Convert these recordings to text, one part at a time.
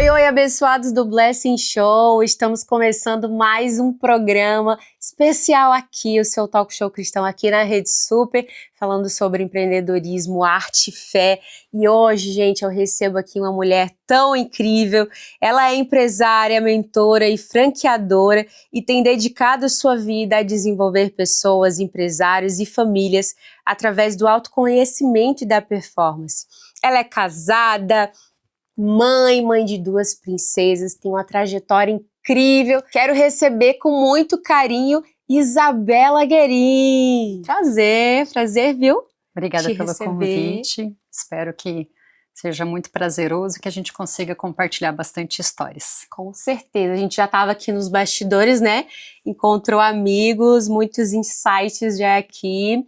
Oi, oi, abençoados do Blessing Show! Estamos começando mais um programa especial aqui, o seu talk show cristão aqui na Rede Super, falando sobre empreendedorismo, arte e fé. E hoje, gente, eu recebo aqui uma mulher tão incrível. Ela é empresária, mentora e franqueadora e tem dedicado sua vida a desenvolver pessoas, empresários e famílias através do autoconhecimento e da performance. Ela é casada, mãe de duas princesas, tem uma trajetória incrível. Quero receber com muito carinho Isabela Guerin. Prazer, viu? Obrigada pelo convite. Espero que seja muito prazeroso, que a gente consiga compartilhar bastante histórias. Com certeza. A gente já estava aqui nos bastidores, né? Encontrou amigos, muitos insights já aqui.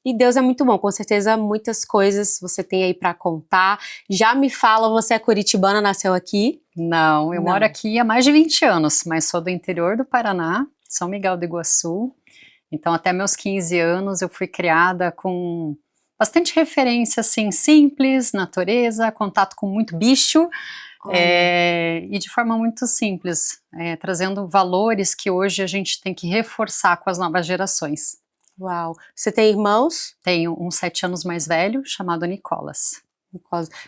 E Deus é muito bom, com certeza muitas coisas você tem aí para contar. Já me fala, você é curitibana, nasceu aqui? Não, eu moro aqui há mais de 20 anos, mas sou do interior do Paraná, São Miguel do Iguaçu. Então até meus 15 anos eu fui criada com bastante referência, assim, simples, natureza, contato com muito bicho, e de forma muito simples, trazendo valores que hoje a gente tem que reforçar com as novas gerações. Uau! Você tem irmãos? Tenho um 7 anos mais velho, chamado Nicolas.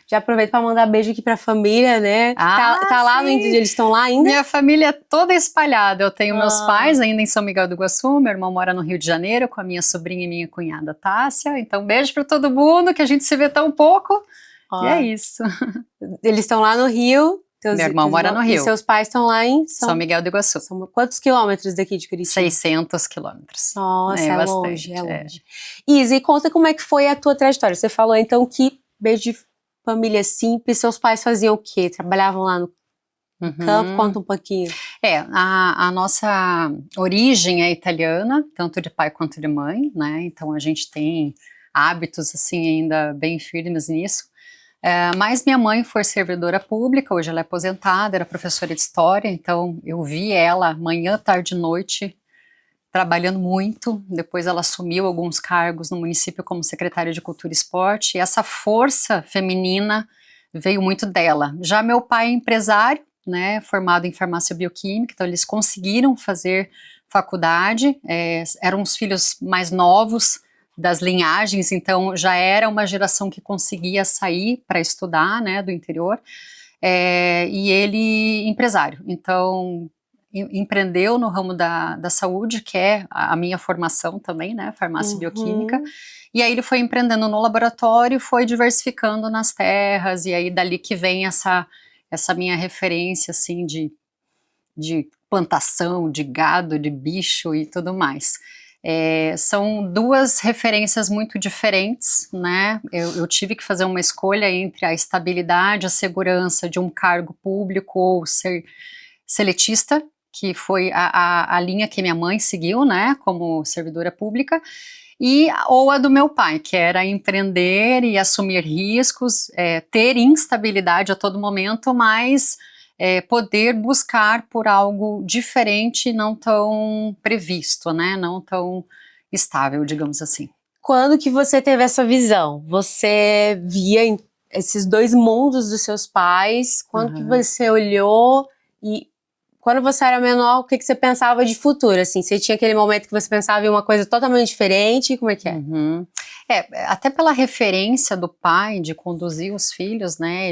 Já aproveito para mandar beijo aqui para a família, né? Tá lá no Inter, eles estão lá ainda? Minha família é toda espalhada. Eu tenho meus pais ainda em São Miguel do Iguaçu, meu irmão mora no Rio de Janeiro com a minha sobrinha e minha cunhada Tássia. Então beijo para todo mundo, que a gente se vê tão pouco. E é isso. Eles estão lá no Rio. Meu irmão mora no Rio. E seus pais estão lá em São Miguel do Iguaçu. São quantos quilômetros daqui de Curitiba? 600 quilômetros. Nossa, é longe, é longe. Isa, e conta como é que foi a tua trajetória. Você falou então que beijo de família simples, seus pais faziam o quê? Trabalhavam lá no campo? Conta um pouquinho. A nossa origem é italiana, tanto de pai quanto de mãe, né? Então a gente tem hábitos assim ainda bem firmes nisso. Mas minha mãe foi servidora pública, hoje ela é aposentada, era professora de história, então eu vi ela manhã, tarde e noite trabalhando muito. Depois ela assumiu alguns cargos no município como secretária de Cultura e Esporte, e essa força feminina veio muito dela. Já meu pai é empresário, né, formado em farmácia bioquímica, então eles conseguiram fazer faculdade, eram os filhos mais novos das linhagens, então já era uma geração que conseguia sair para estudar, né, do interior, e ele empresário, então empreendeu no ramo da saúde, que é a minha formação também, né, farmácia bioquímica, e aí ele foi empreendendo no laboratório, foi diversificando nas terras, e aí dali que vem essa minha referência, assim, de plantação, de gado, de bicho e tudo mais. São duas referências muito diferentes, né? Eu tive que fazer uma escolha entre a estabilidade, a segurança de um cargo público ou ser seletista, que foi a linha que minha mãe seguiu, né, como servidora pública, ou a do meu pai, que era empreender e assumir riscos, ter instabilidade a todo momento, mas poder buscar por algo diferente, não tão previsto, né, não tão estável, digamos assim. Quando que você teve essa visão? Você via esses dois mundos dos seus pais? Quando que você olhou e quando você era menor, o que você pensava de futuro? Assim, você tinha aquele momento que você pensava em uma coisa totalmente diferente? Como é que é? Até pela referência do pai de conduzir os filhos, né?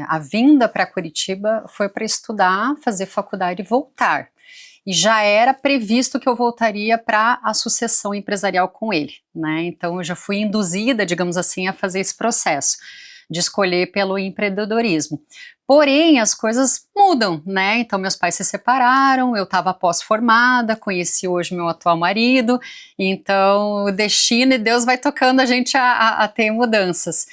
A vinda para Curitiba foi para estudar, fazer faculdade e voltar. E já era previsto que eu voltaria para a sucessão empresarial com ele, né? Então eu já fui induzida, digamos assim, a fazer esse processo de escolher pelo empreendedorismo. Porém, as coisas mudam, né? Então, meus pais se separaram, eu estava pós-formada, conheci hoje meu atual marido, então o destino e Deus vai tocando a gente a ter mudanças.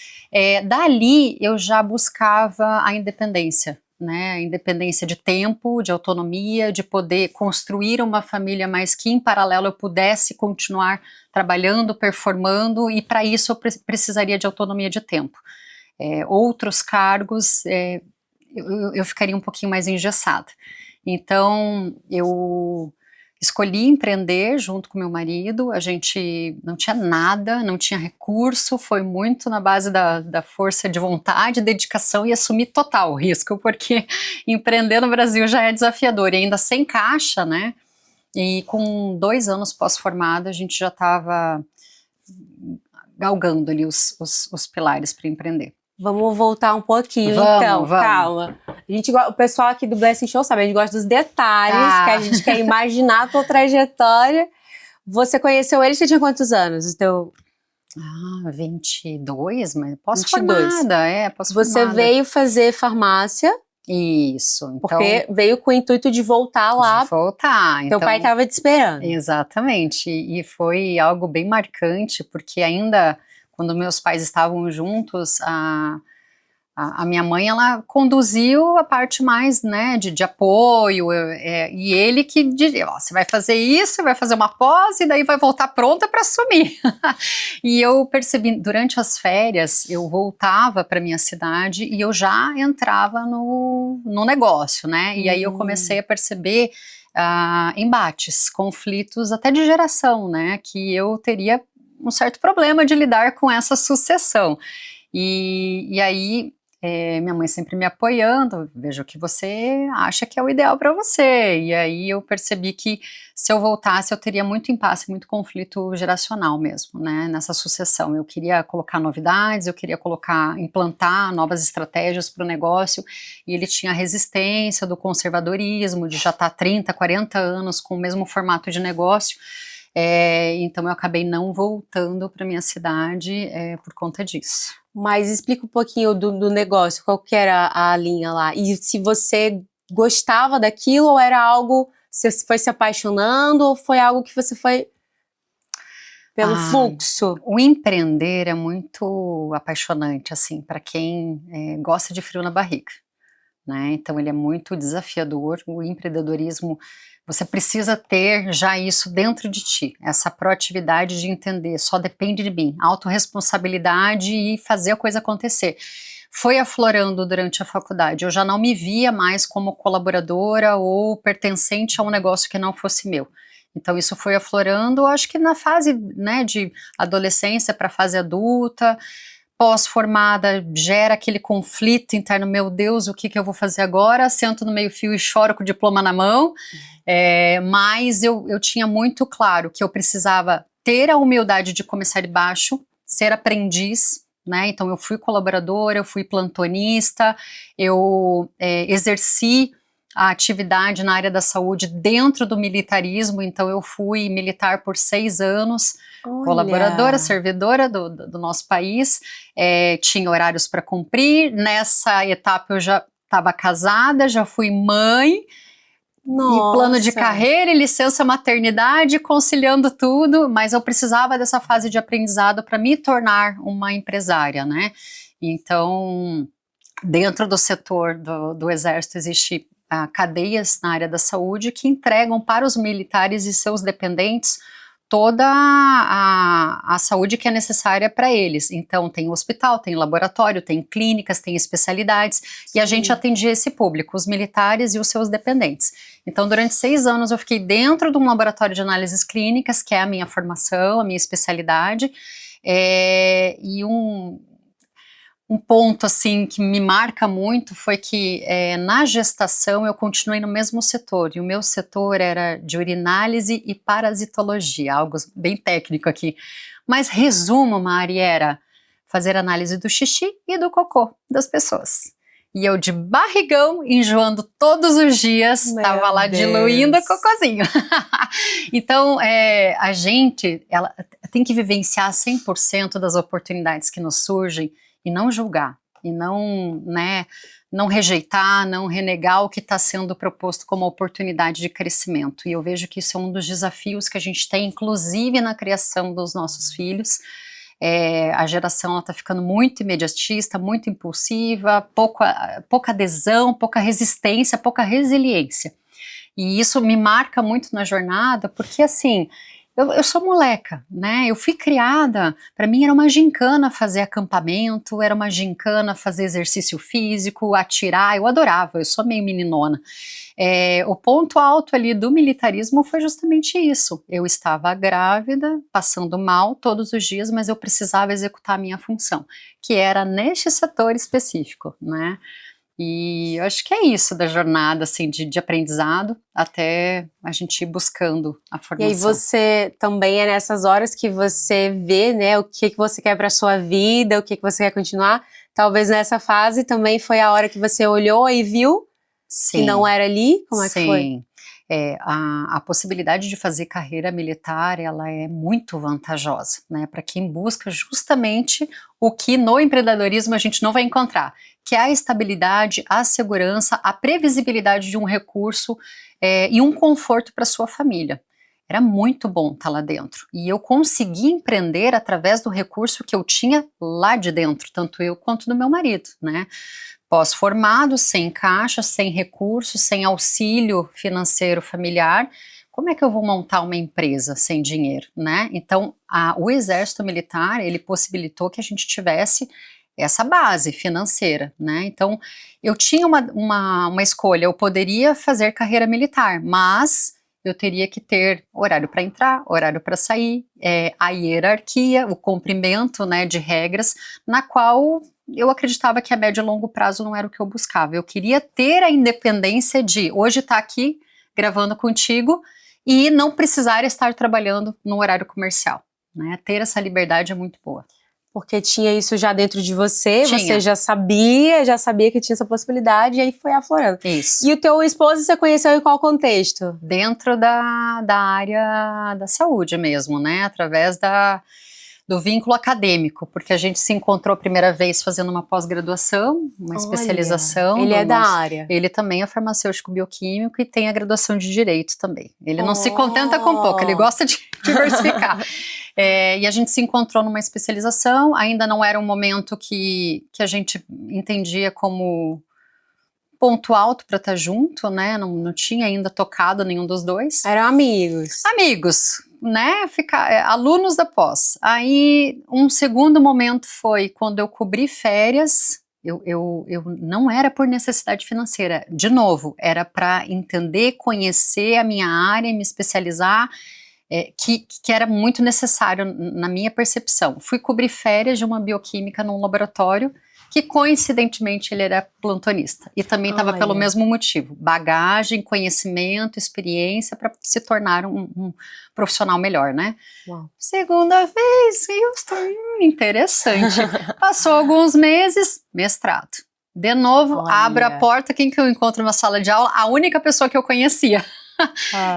Dali, eu já buscava a independência, né? A independência de tempo, de autonomia, de poder construir uma família, mas que em paralelo eu pudesse continuar trabalhando, performando, e para isso eu precisaria de autonomia de tempo. Outros cargos, eu ficaria um pouquinho mais engessada. Então, eu escolhi empreender junto com meu marido, a gente não tinha nada, não tinha recurso, foi muito na base da força de vontade, dedicação e assumir total o risco, porque empreender no Brasil já é desafiador, e ainda sem caixa, né? E com 2 anos pós-formada, a gente já estava galgando ali os pilares para empreender. Vamos voltar um pouquinho, Vamos. Calma. O pessoal aqui do Blessing Show sabe, a gente gosta dos detalhes, que a gente quer imaginar a tua trajetória. Você conheceu ele, você tinha quantos anos? 22, mas pós-formada, pós-formada. Você veio fazer farmácia. Isso. Então, porque veio com o intuito de voltar lá. De voltar. Teu pai estava te esperando. Exatamente. E foi algo bem marcante, porque ainda quando meus pais estavam juntos, a minha mãe, ela conduziu a parte mais, né, de apoio, e ele que dizia, ó, você vai fazer isso, vai fazer uma pós e daí vai voltar pronta para assumir. E eu percebi, durante as férias, eu voltava para minha cidade e eu já entrava no negócio, né, e aí eu comecei a perceber embates, conflitos até de geração, né, que eu teria um certo problema de lidar com essa sucessão. E aí, minha mãe sempre me apoiando, veja o que você acha que é o ideal para você. E aí eu percebi que se eu voltasse, eu teria muito impasse, muito conflito geracional mesmo, né, nessa sucessão. Eu queria colocar novidades, eu queria implantar novas estratégias para o negócio, e ele tinha a resistência do conservadorismo, de já estar 30, 40 anos com o mesmo formato de negócio. Então eu acabei não voltando para minha cidade por conta disso. Mas explica um pouquinho do negócio, qual que era a linha lá, e se você gostava daquilo ou era algo, você foi se apaixonando ou foi algo que você foi pelo fluxo? O empreender é muito apaixonante, assim, para quem gosta de frio na barriga, né? Então ele é muito desafiador, o empreendedorismo. Você precisa ter já isso dentro de ti, essa proatividade de entender, só depende de mim, autorresponsabilidade e fazer a coisa acontecer. Foi aflorando durante a faculdade, eu já não me via mais como colaboradora ou pertencente a um negócio que não fosse meu. Então isso foi aflorando, acho que na fase, né, de adolescência para a fase adulta. Pós-formada, gera aquele conflito interno, meu Deus, o que eu vou fazer agora? Sento no meio-fio e choro com o diploma na mão, mas eu tinha muito claro que eu precisava ter a humildade de começar de baixo, ser aprendiz, né? Então eu fui colaboradora, eu fui plantonista, eu exerci a atividade na área da saúde dentro do militarismo, então eu fui militar por 6 anos, Olha. Colaboradora, servidora do nosso país, tinha horários para cumprir. Nessa etapa eu já estava casada, já fui mãe, Nossa. E plano de carreira e licença maternidade, conciliando tudo, mas eu precisava dessa fase de aprendizado para me tornar uma empresária, né? Então, dentro do setor do Exército existe cadeias na área da saúde que entregam para os militares e seus dependentes toda a saúde que é necessária para eles. Então tem hospital, tem laboratório, tem clínicas, tem especialidades, e a gente atendia esse público, os militares e os seus dependentes. Então durante 6 anos eu fiquei dentro de um laboratório de análises clínicas, que é a minha formação, a minha especialidade, e um ponto assim que me marca muito foi que na gestação eu continuei no mesmo setor, e o meu setor era de urinálise e parasitologia, algo bem técnico aqui, mas resumo, Mari, era fazer análise do xixi e do cocô das pessoas. E eu de barrigão, enjoando todos os dias, estava lá diluindo o cocôzinho. Então, a gente ela tem que vivenciar 100% das oportunidades que nos surgem, e não julgar, e não, né, não rejeitar, não renegar o que está sendo proposto como oportunidade de crescimento. E eu vejo que isso é um dos desafios que a gente tem, inclusive na criação dos nossos filhos. A geração está ficando muito imediatista, muito impulsiva, pouca adesão, pouca resistência, pouca resiliência. E isso me marca muito na jornada, porque assim, Eu sou moleca, né? Eu fui criada, para mim era uma gincana fazer acampamento, era uma gincana fazer exercício físico, atirar, eu adorava, eu sou meio meninona. O ponto alto ali do militarismo foi justamente isso. Eu estava grávida, passando mal todos os dias, mas eu precisava executar a minha função, que era neste setor específico, né? E eu acho que é isso da jornada, assim, de aprendizado, até a gente ir buscando a E aí formação. você também é nessas horas que você vê, né, o que você quer para sua vida, o que você quer continuar. Talvez nessa fase também foi a hora que você olhou e viu que não Sim, era ali? Como é que foi? sim. A possibilidade de fazer carreira militar, ela é muito vantajosa, né, para quem busca justamente o que no empreendedorismo a gente não vai encontrar, que é a estabilidade, a segurança, a previsibilidade de um recurso e um conforto para sua família. Era muito bom estar lá dentro. E eu consegui empreender através do recurso que eu tinha lá de dentro, tanto eu quanto do meu marido, né? Pós-formado, sem caixa, sem recursos, sem auxílio financeiro familiar, como é que eu vou montar uma empresa sem dinheiro, né? Então, o Exército Militar, ele possibilitou que a gente tivesse essa base financeira, né? Então, eu tinha uma escolha, eu poderia fazer carreira militar, mas eu teria que ter horário para entrar, horário para sair, a hierarquia, o cumprimento, né, de regras, na qual eu acreditava que a médio e longo prazo não era o que eu buscava. Eu queria ter a independência de hoje estar aqui gravando contigo e não precisar estar trabalhando no horário comercial, né? Ter essa liberdade é muito boa. Porque tinha isso já dentro de você, Tinha. você já sabia que tinha essa possibilidade e aí foi aflorando. Isso. E o teu esposo você conheceu em qual contexto? Dentro da área da saúde mesmo, né? Através do vínculo acadêmico, porque a gente se encontrou a primeira vez fazendo uma pós-graduação, uma especialização. Ele é da área. Ele também é farmacêutico bioquímico e tem a graduação de Direito também. Ele não se contenta com pouco, ele gosta de diversificar. E a gente se encontrou numa especialização, ainda não era um momento que a gente entendia como ponto alto para estar junto, né? Não tinha ainda tocado nenhum dos dois. Eram amigos. Amigos, né? Alunos da pós. Aí, um segundo momento foi quando eu cobri férias. Eu não era por necessidade financeira. De novo, era para entender, conhecer a minha área, me especializar, que era muito necessário na minha percepção. Fui cobrir férias de uma bioquímica num laboratório que coincidentemente ele era plantonista e também estava pelo mesmo motivo, bagagem, conhecimento, experiência para se tornar um profissional melhor, né? Uau. Segunda vez, Houston, interessante. Passou alguns meses, mestrado. De novo, abro a porta, quem que eu encontro na sala de aula? A única pessoa que eu conhecia.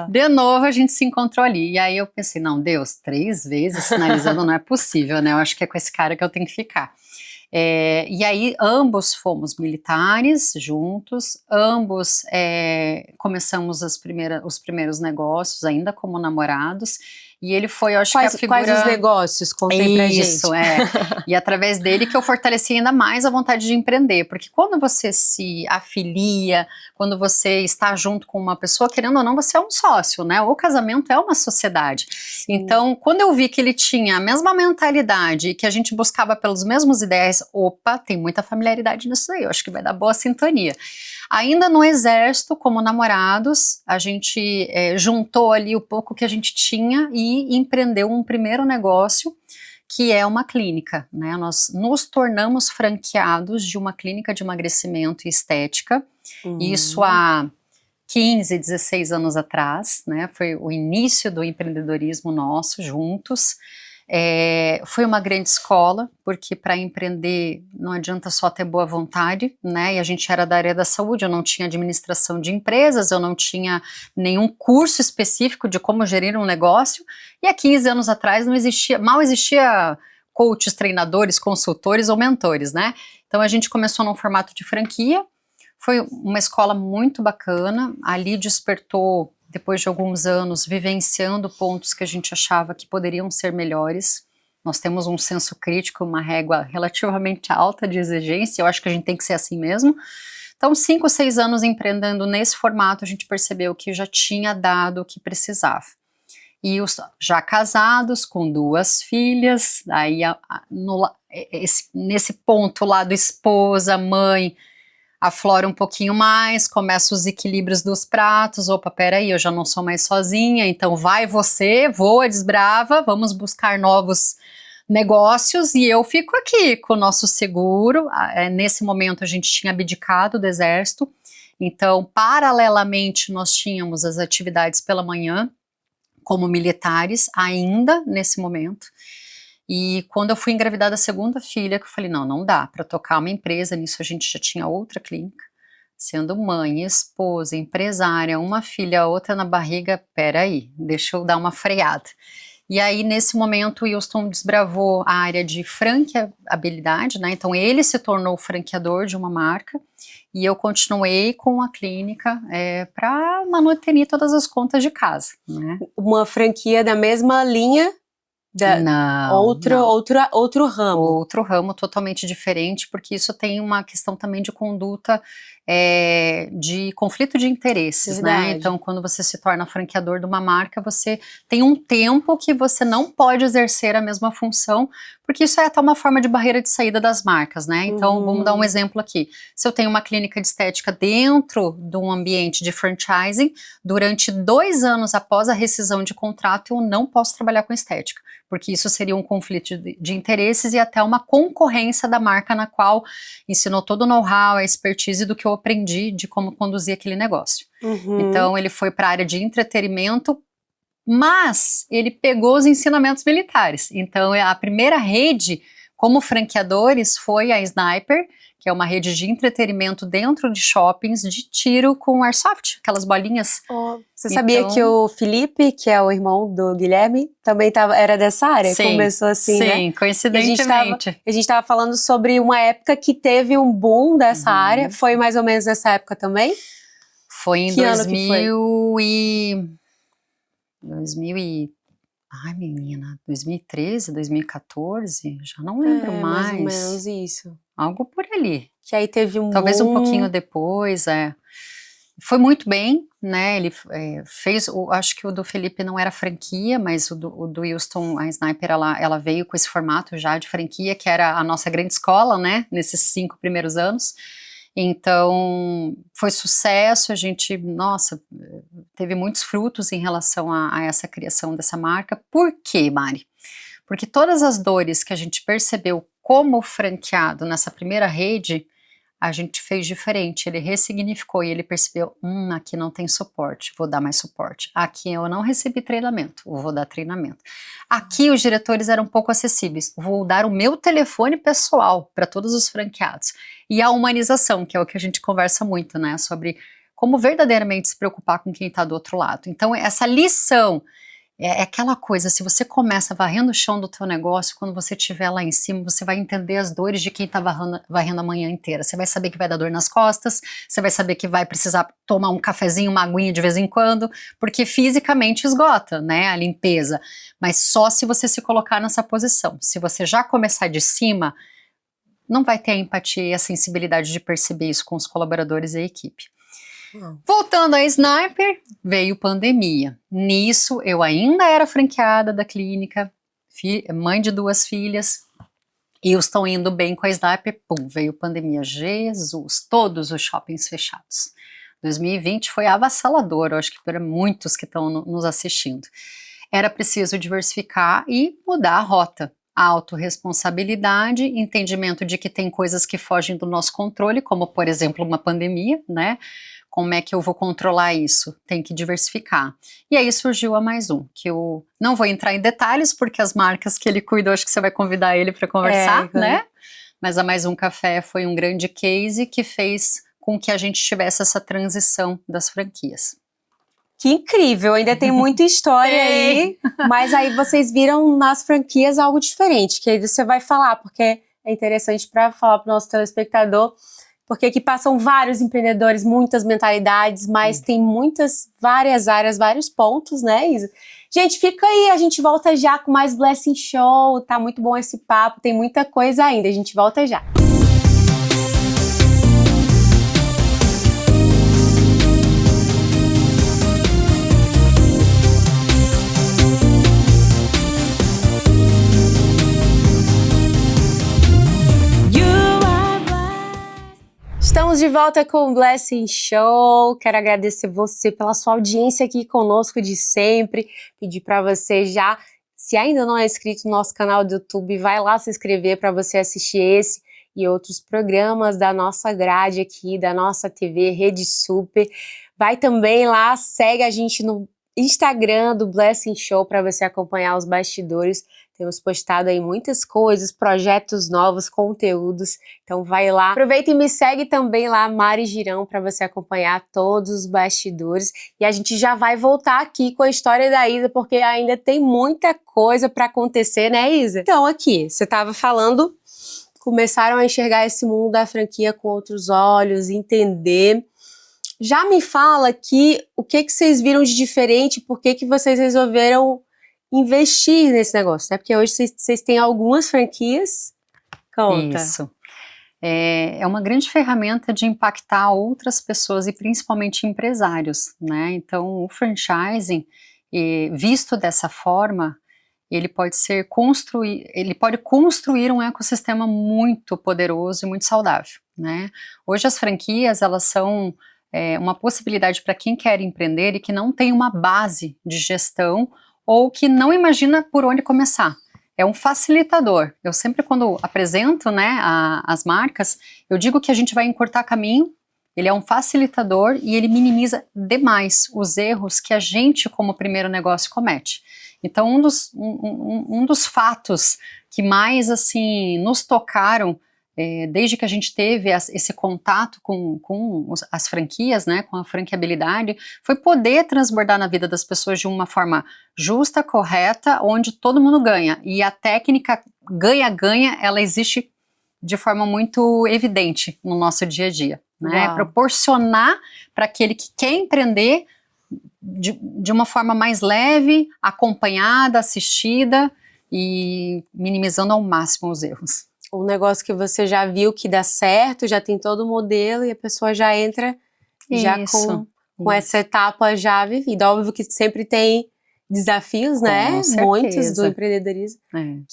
De novo a gente se encontrou ali, e aí eu pensei, não, Deus, 3 vezes sinalizando não é possível, né? Eu acho que é com esse cara que eu tenho que ficar. E aí ambos fomos militares juntos, ambos começamos os primeiros negócios ainda como namorados, e ele foi, eu acho que a figura... Quais os negócios? Contei pra gente. Isso, e através dele que eu fortaleci ainda mais a vontade de empreender, porque quando você se afilia, quando você está junto com uma pessoa, querendo ou não, você é um sócio, né? O casamento é uma sociedade. Sim. Então, quando eu vi que ele tinha a mesma mentalidade e que a gente buscava pelos mesmos ideais, opa, tem muita familiaridade nisso aí, eu acho que vai dar boa sintonia. Ainda no Exército, como namorados, a gente juntou ali o pouco que a gente tinha e empreendeu um primeiro negócio, que é uma clínica, né? Nós nos tornamos franqueados de uma clínica de emagrecimento e estética, isso há 15, 16 anos atrás, né? Foi o início do empreendedorismo nosso, juntos. Foi uma grande escola, porque para empreender não adianta só ter boa vontade, né? E a gente era da área da saúde, eu não tinha administração de empresas, eu não tinha nenhum curso específico de como gerir um negócio, e há 15 anos atrás mal existia coaches, treinadores, consultores ou mentores, né? Então a gente começou num formato de franquia, foi uma escola muito bacana, ali despertou, depois de alguns anos, vivenciando pontos que a gente achava que poderiam ser melhores. Nós temos um senso crítico, uma régua relativamente alta de exigência, eu acho que a gente tem que ser assim mesmo. Então, 5, 6 anos empreendendo nesse formato, a gente percebeu que já tinha dado o que precisava. e os já casados, com 2 filhas, aí nesse ponto lá do esposa, mãe, aflora um pouquinho mais, começa os equilíbrios dos pratos, opa, peraí, eu já não sou mais sozinha, então vai você, voa, desbrava, vamos buscar novos negócios e eu fico aqui com o nosso seguro. Nesse momento a gente tinha abdicado do exército, então paralelamente nós tínhamos as atividades pela manhã, como militares, ainda nesse momento. E quando eu fui engravidar da 2ª filha, que eu falei, não dá para tocar uma empresa, nisso a gente já tinha outra clínica, sendo mãe, esposa, empresária, uma filha, outra na barriga, peraí, deixa eu dar uma freada. E aí, nesse momento, o Wilson desbravou a área de franqueabilidade, né? Então, ele se tornou franqueador de uma marca e eu continuei com a clínica para manter todas as contas de casa, né? Uma franquia da mesma linha? Não. Outro ramo. Outro ramo totalmente diferente, porque isso tem uma questão também de conduta, de conflito de interesses, né? Então, quando você se torna franqueador de uma marca, você tem um tempo que você não pode exercer a mesma função, porque isso é até uma forma de barreira de saída das marcas, né? Então, vamos dar um exemplo aqui. Se eu tenho uma clínica de estética dentro de um ambiente de franchising, durante 2 anos após a rescisão de contrato, eu não posso trabalhar com estética, porque isso seria um conflito de interesses e até uma concorrência da marca na qual ensinou todo o know-how, a expertise do que eu aprendi de como conduzir aquele negócio. Então ele foi para a área de entretenimento, mas ele pegou os ensinamentos militares. Então a primeira rede como franqueadores foi a Sniper, que é uma rede de entretenimento dentro de shoppings de tiro com airsoft, aquelas bolinhas. Você sabia que o Felipe, que é o irmão do Guilherme, também era dessa área? Sim, começou assim, né? Sim, coincidentemente. A gente estava falando sobre uma época que teve um boom dessa área. Foi mais ou menos nessa época também? Foi em 2013, 2014, já não lembro mais. Mais ou menos isso. Algo por ali. Que aí teve um Talvez boom. Um pouquinho depois, Foi muito bem, né? Ele fez, acho que o do Felipe não era franquia, mas o do Wilson, a Sniper, ela veio com esse formato já de franquia, que era a nossa grande escola, né? Nesses 5 primeiros anos. Então, foi sucesso, a gente, nossa, teve muitos frutos em relação a essa criação dessa marca. Por quê, Mari? Porque todas as dores que a gente percebeu como franqueado nessa primeira rede, a gente fez diferente, ele ressignificou e ele percebeu, aqui não tem suporte, vou dar mais suporte. Aqui eu não recebi treinamento, vou dar treinamento. Aqui os diretores eram um pouco acessíveis, vou dar o meu telefone pessoal para todos os franqueados. E a humanização, que é o que a gente conversa muito, né, sobre como verdadeiramente se preocupar com quem está do outro lado. Então essa lição é aquela coisa, se você começa varrendo o chão do teu negócio, quando você estiver lá em cima, você vai entender as dores de quem está varrendo a manhã inteira. Você vai saber que vai dar dor nas costas, você vai saber que vai precisar tomar um cafezinho, uma aguinha de vez em quando, porque fisicamente esgota, né, a limpeza. Mas só se você se colocar nessa posição. Se você já começar de cima, não vai ter a empatia e a sensibilidade de perceber isso com os colaboradores e a equipe. Voltando à Sniper, veio pandemia. Nisso, eu ainda era franqueada da clínica, mãe de 2 filhas, e eu estou indo bem com a Sniper, veio pandemia. Jesus, todos os shoppings fechados. 2020 foi avassalador, eu acho que para muitos que estão nos assistindo. Era preciso diversificar e mudar a rota. Autorresponsabilidade, entendimento de que tem coisas que fogem do nosso controle, como, por exemplo, uma pandemia, né? Como é que eu vou controlar isso? Tem que diversificar. E aí surgiu a Mais Um, que eu não vou entrar em detalhes, porque as marcas que ele cuidou, acho que você vai convidar ele para conversar, né? Mas a Mais Um Café foi um grande case que fez com que a gente tivesse essa transição das franquias. Que incrível, ainda tem muita história aí, mas aí vocês viram nas franquias algo diferente, que aí você vai falar, porque é interessante para falar para o nosso telespectador, porque aqui passam vários empreendedores, muitas mentalidades, mas tem várias áreas, vários pontos, né, Isa? Gente, fica aí, a gente volta já com mais Blessing Show, tá muito bom esse papo, tem muita coisa ainda, a gente volta já. de volta com o Blessing Show. Quero agradecer você pela sua audiência aqui conosco de sempre. Pedir para você já, se ainda não é inscrito no nosso canal do YouTube, vai lá se inscrever para você assistir esse e outros programas da nossa grade aqui, da nossa TV Rede Super. Vai também lá, segue a gente no Instagram do Blessing Show para você acompanhar os bastidores. Temos postado aí muitas coisas, projetos novos, conteúdos. Então vai lá. Aproveita e me segue também lá, Mari Girão, para você acompanhar todos os bastidores. E a gente já vai voltar aqui com a história da Isa, porque ainda tem muita coisa para acontecer, né, Isa? Então aqui, você estava falando, começaram a enxergar esse mundo da franquia com outros olhos, entender. Já me fala aqui o que vocês viram de diferente, por que vocês resolveram investir nesse negócio, né? Porque hoje vocês têm algumas franquias. Conta. Isso. É uma grande ferramenta de impactar outras pessoas e principalmente empresários, né? Então, o franchising, visto dessa forma, ele pode construir um ecossistema muito poderoso e muito saudável, né? Hoje as franquias, elas são uma possibilidade para quem quer empreender e que não tem uma base de gestão ou que não imagina por onde começar. É um facilitador. Eu sempre, quando apresento, né, as marcas, eu digo que a gente vai encurtar caminho, ele é um facilitador e ele minimiza demais os erros que a gente, como primeiro negócio, comete. Então, um dos fatos que mais, assim, nos tocaram desde que a gente teve esse contato com as franquias, né, com a franqueabilidade, foi poder transbordar na vida das pessoas de uma forma justa, correta, onde todo mundo ganha. E a técnica ganha-ganha, ela existe de forma muito evidente no nosso dia a dia, né? Proporcionar para aquele que quer empreender de uma forma mais leve, acompanhada, assistida e minimizando ao máximo os erros. Um negócio que você já viu que dá certo, já tem todo o modelo e a pessoa já entra já com essa etapa já vivida. Óbvio que sempre tem desafios, né? Muitos do empreendedorismo.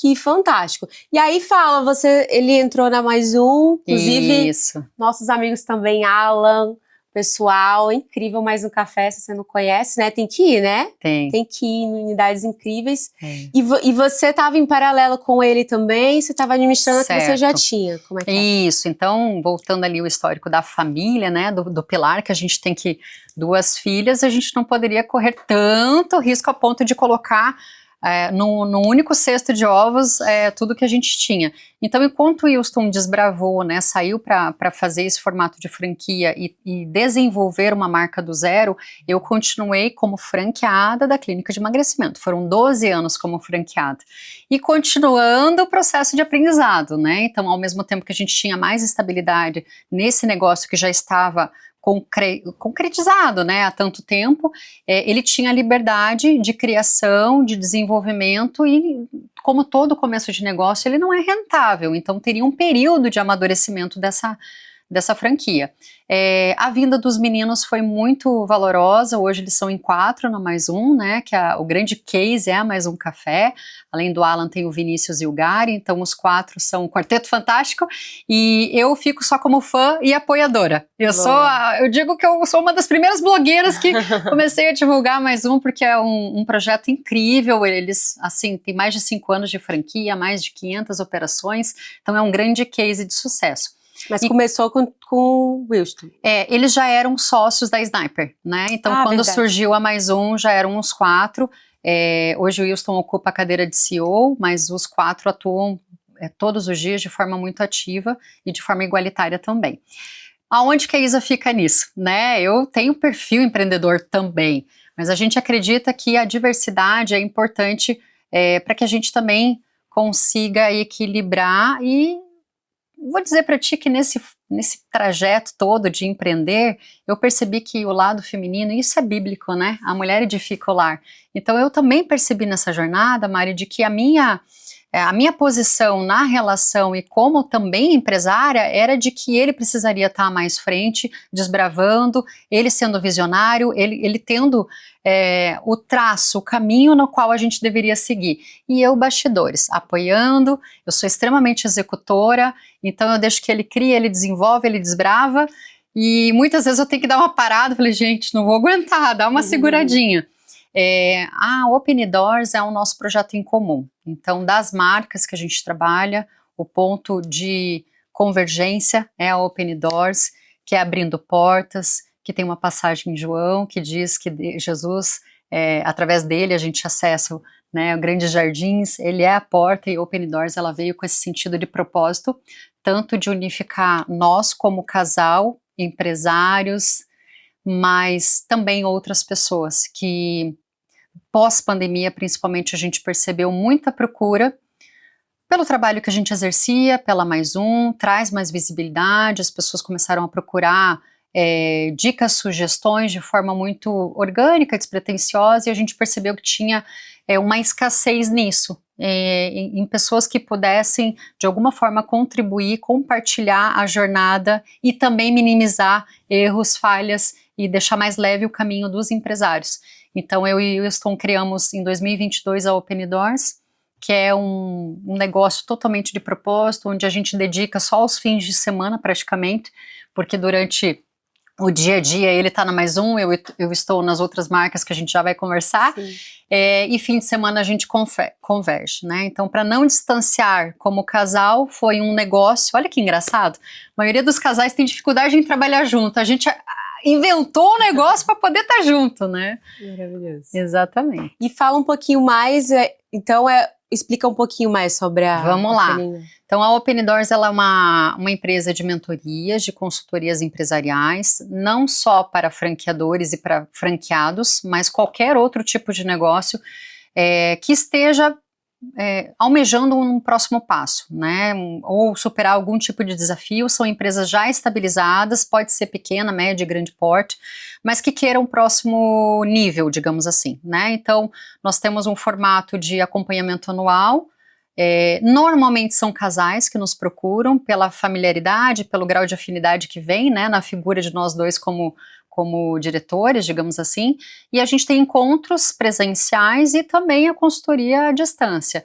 Que fantástico. E aí fala, ele entrou na Mais Um, inclusive nossos amigos também, Alan, pessoal, incrível, Mais Um Café, se você não conhece, né? Tem que ir, né? Tem que ir em unidades incríveis. E você estava em paralelo com ele também, você estava administrando a que você já tinha. Como é que Isso, então, voltando ali o histórico da família, né? Do pilar, que a gente tem duas filhas, a gente não poderia correr tanto risco a ponto de colocar num único cesto de ovos tudo que a gente tinha. Então, enquanto o Wilson desbravou, né, saiu para fazer esse formato de franquia e desenvolver uma marca do zero, eu continuei como franqueada da clínica de emagrecimento. Foram 12 anos como franqueada. E continuando o processo de aprendizado, né? Então, ao mesmo tempo que a gente tinha mais estabilidade nesse negócio que já estava concretizado, né, há tanto tempo, ele tinha liberdade de criação, de desenvolvimento e, como todo começo de negócio, ele não é rentável, então teria um período de amadurecimento dessa franquia. A vinda dos meninos foi muito valorosa, hoje eles são em 4 na Mais Um, né, que o grande case é a Mais Um Café, além do Alan tem o Vinícius e o Gary, então os 4 são um quarteto fantástico, e eu fico só como fã e apoiadora. Eu digo que eu sou uma das primeiras blogueiras que comecei a divulgar Mais Um, porque é um projeto incrível, eles, assim, tem mais de 5 anos de franquia, mais de 500 operações, então é um grande case de sucesso. Mas começou com o Wilson. Eles já eram sócios da Sniper, né? Então, quando surgiu a Mais Um, já eram uns 4. Hoje o Wilson ocupa a cadeira de CEO, mas os 4 atuam todos os dias de forma muito ativa e de forma igualitária também. Aonde que a Isa fica nisso, né? Eu tenho perfil empreendedor também, mas a gente acredita que a diversidade é importante para que a gente também consiga equilibrar e vou dizer para ti que nesse trajeto todo de empreender, eu percebi que o lado feminino, isso é bíblico, né? A mulher edifica o lar. Então eu também percebi nessa jornada, Mari, de que a minha posição na relação e como também empresária era de que ele precisaria estar mais frente, desbravando, ele sendo visionário, ele tendo o traço, o caminho no qual a gente deveria seguir. E eu, bastidores, apoiando, eu sou extremamente executora, então eu deixo que ele cria, ele desenvolve, ele desbrava, E muitas vezes eu tenho que dar uma parada, falei, gente, não vou aguentar, dá uma seguradinha. A Open Doors é o nosso projeto em comum. Então, das marcas que a gente trabalha, o ponto de convergência é a Open Doors, que é abrindo portas, que tem uma passagem em João, que diz que Jesus, através dele a gente acessa, né, grandes jardins, ele é a porta, e Open Doors ela veio com esse sentido de propósito, tanto de unificar nós como casal, empresários, mas também outras pessoas que pós-pandemia, principalmente, a gente percebeu muita procura pelo trabalho que a gente exercia, pela Mais Um, traz mais visibilidade, as pessoas começaram a procurar dicas, sugestões de forma muito orgânica, despretensiosa, e a gente percebeu que tinha uma escassez nisso, em pessoas que pudessem, de alguma forma, contribuir, compartilhar a jornada e também minimizar erros, falhas e deixar mais leve o caminho dos empresários. Então, eu e o Wilson criamos em 2022 a Open Doors, que é um negócio totalmente de propósito, onde a gente dedica só aos fins de semana, praticamente, porque durante o dia a dia ele está na Mais Um, eu estou nas outras marcas que a gente já vai conversar, e fim de semana a gente converge, né? Então, para não distanciar como casal, foi um negócio, olha que engraçado, a maioria dos casais tem dificuldade em trabalhar junto, a gente inventou um negócio para poder estar junto, né? Maravilhoso. Exatamente. E fala um pouquinho mais, então explica um pouquinho mais sobre a... Vamos lá. Então, a Open Doors ela é uma empresa de mentorias, de consultorias empresariais, não só para franqueadores e para franqueados, mas qualquer outro tipo de negócio que esteja almejando um próximo passo, né, ou superar algum tipo de desafio. São empresas já estabilizadas, pode ser pequena, média e grande porte, mas que queiram um próximo nível, digamos assim, né. Então, nós temos um formato de acompanhamento anual. Normalmente são casais que nos procuram pela familiaridade, pelo grau de afinidade que vem, né, na figura de nós dois como diretores, digamos assim, e a gente tem encontros presenciais e também a consultoria à distância.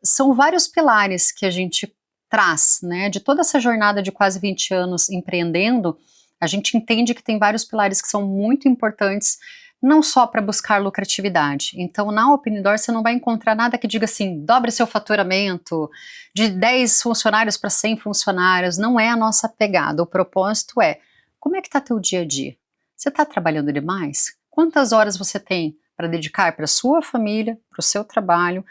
São vários pilares que a gente traz, né, de toda essa jornada de quase 20 anos empreendendo, a gente entende que tem vários pilares que são muito importantes, não só para buscar lucratividade. Então, na Open Door, você não vai encontrar nada que diga assim, dobre seu faturamento, de 10 funcionários para 100 funcionários, não é a nossa pegada. O propósito é, como é que está teu dia a dia? Você está trabalhando demais? Quantas horas você tem para dedicar para a sua família, para o seu trabalho?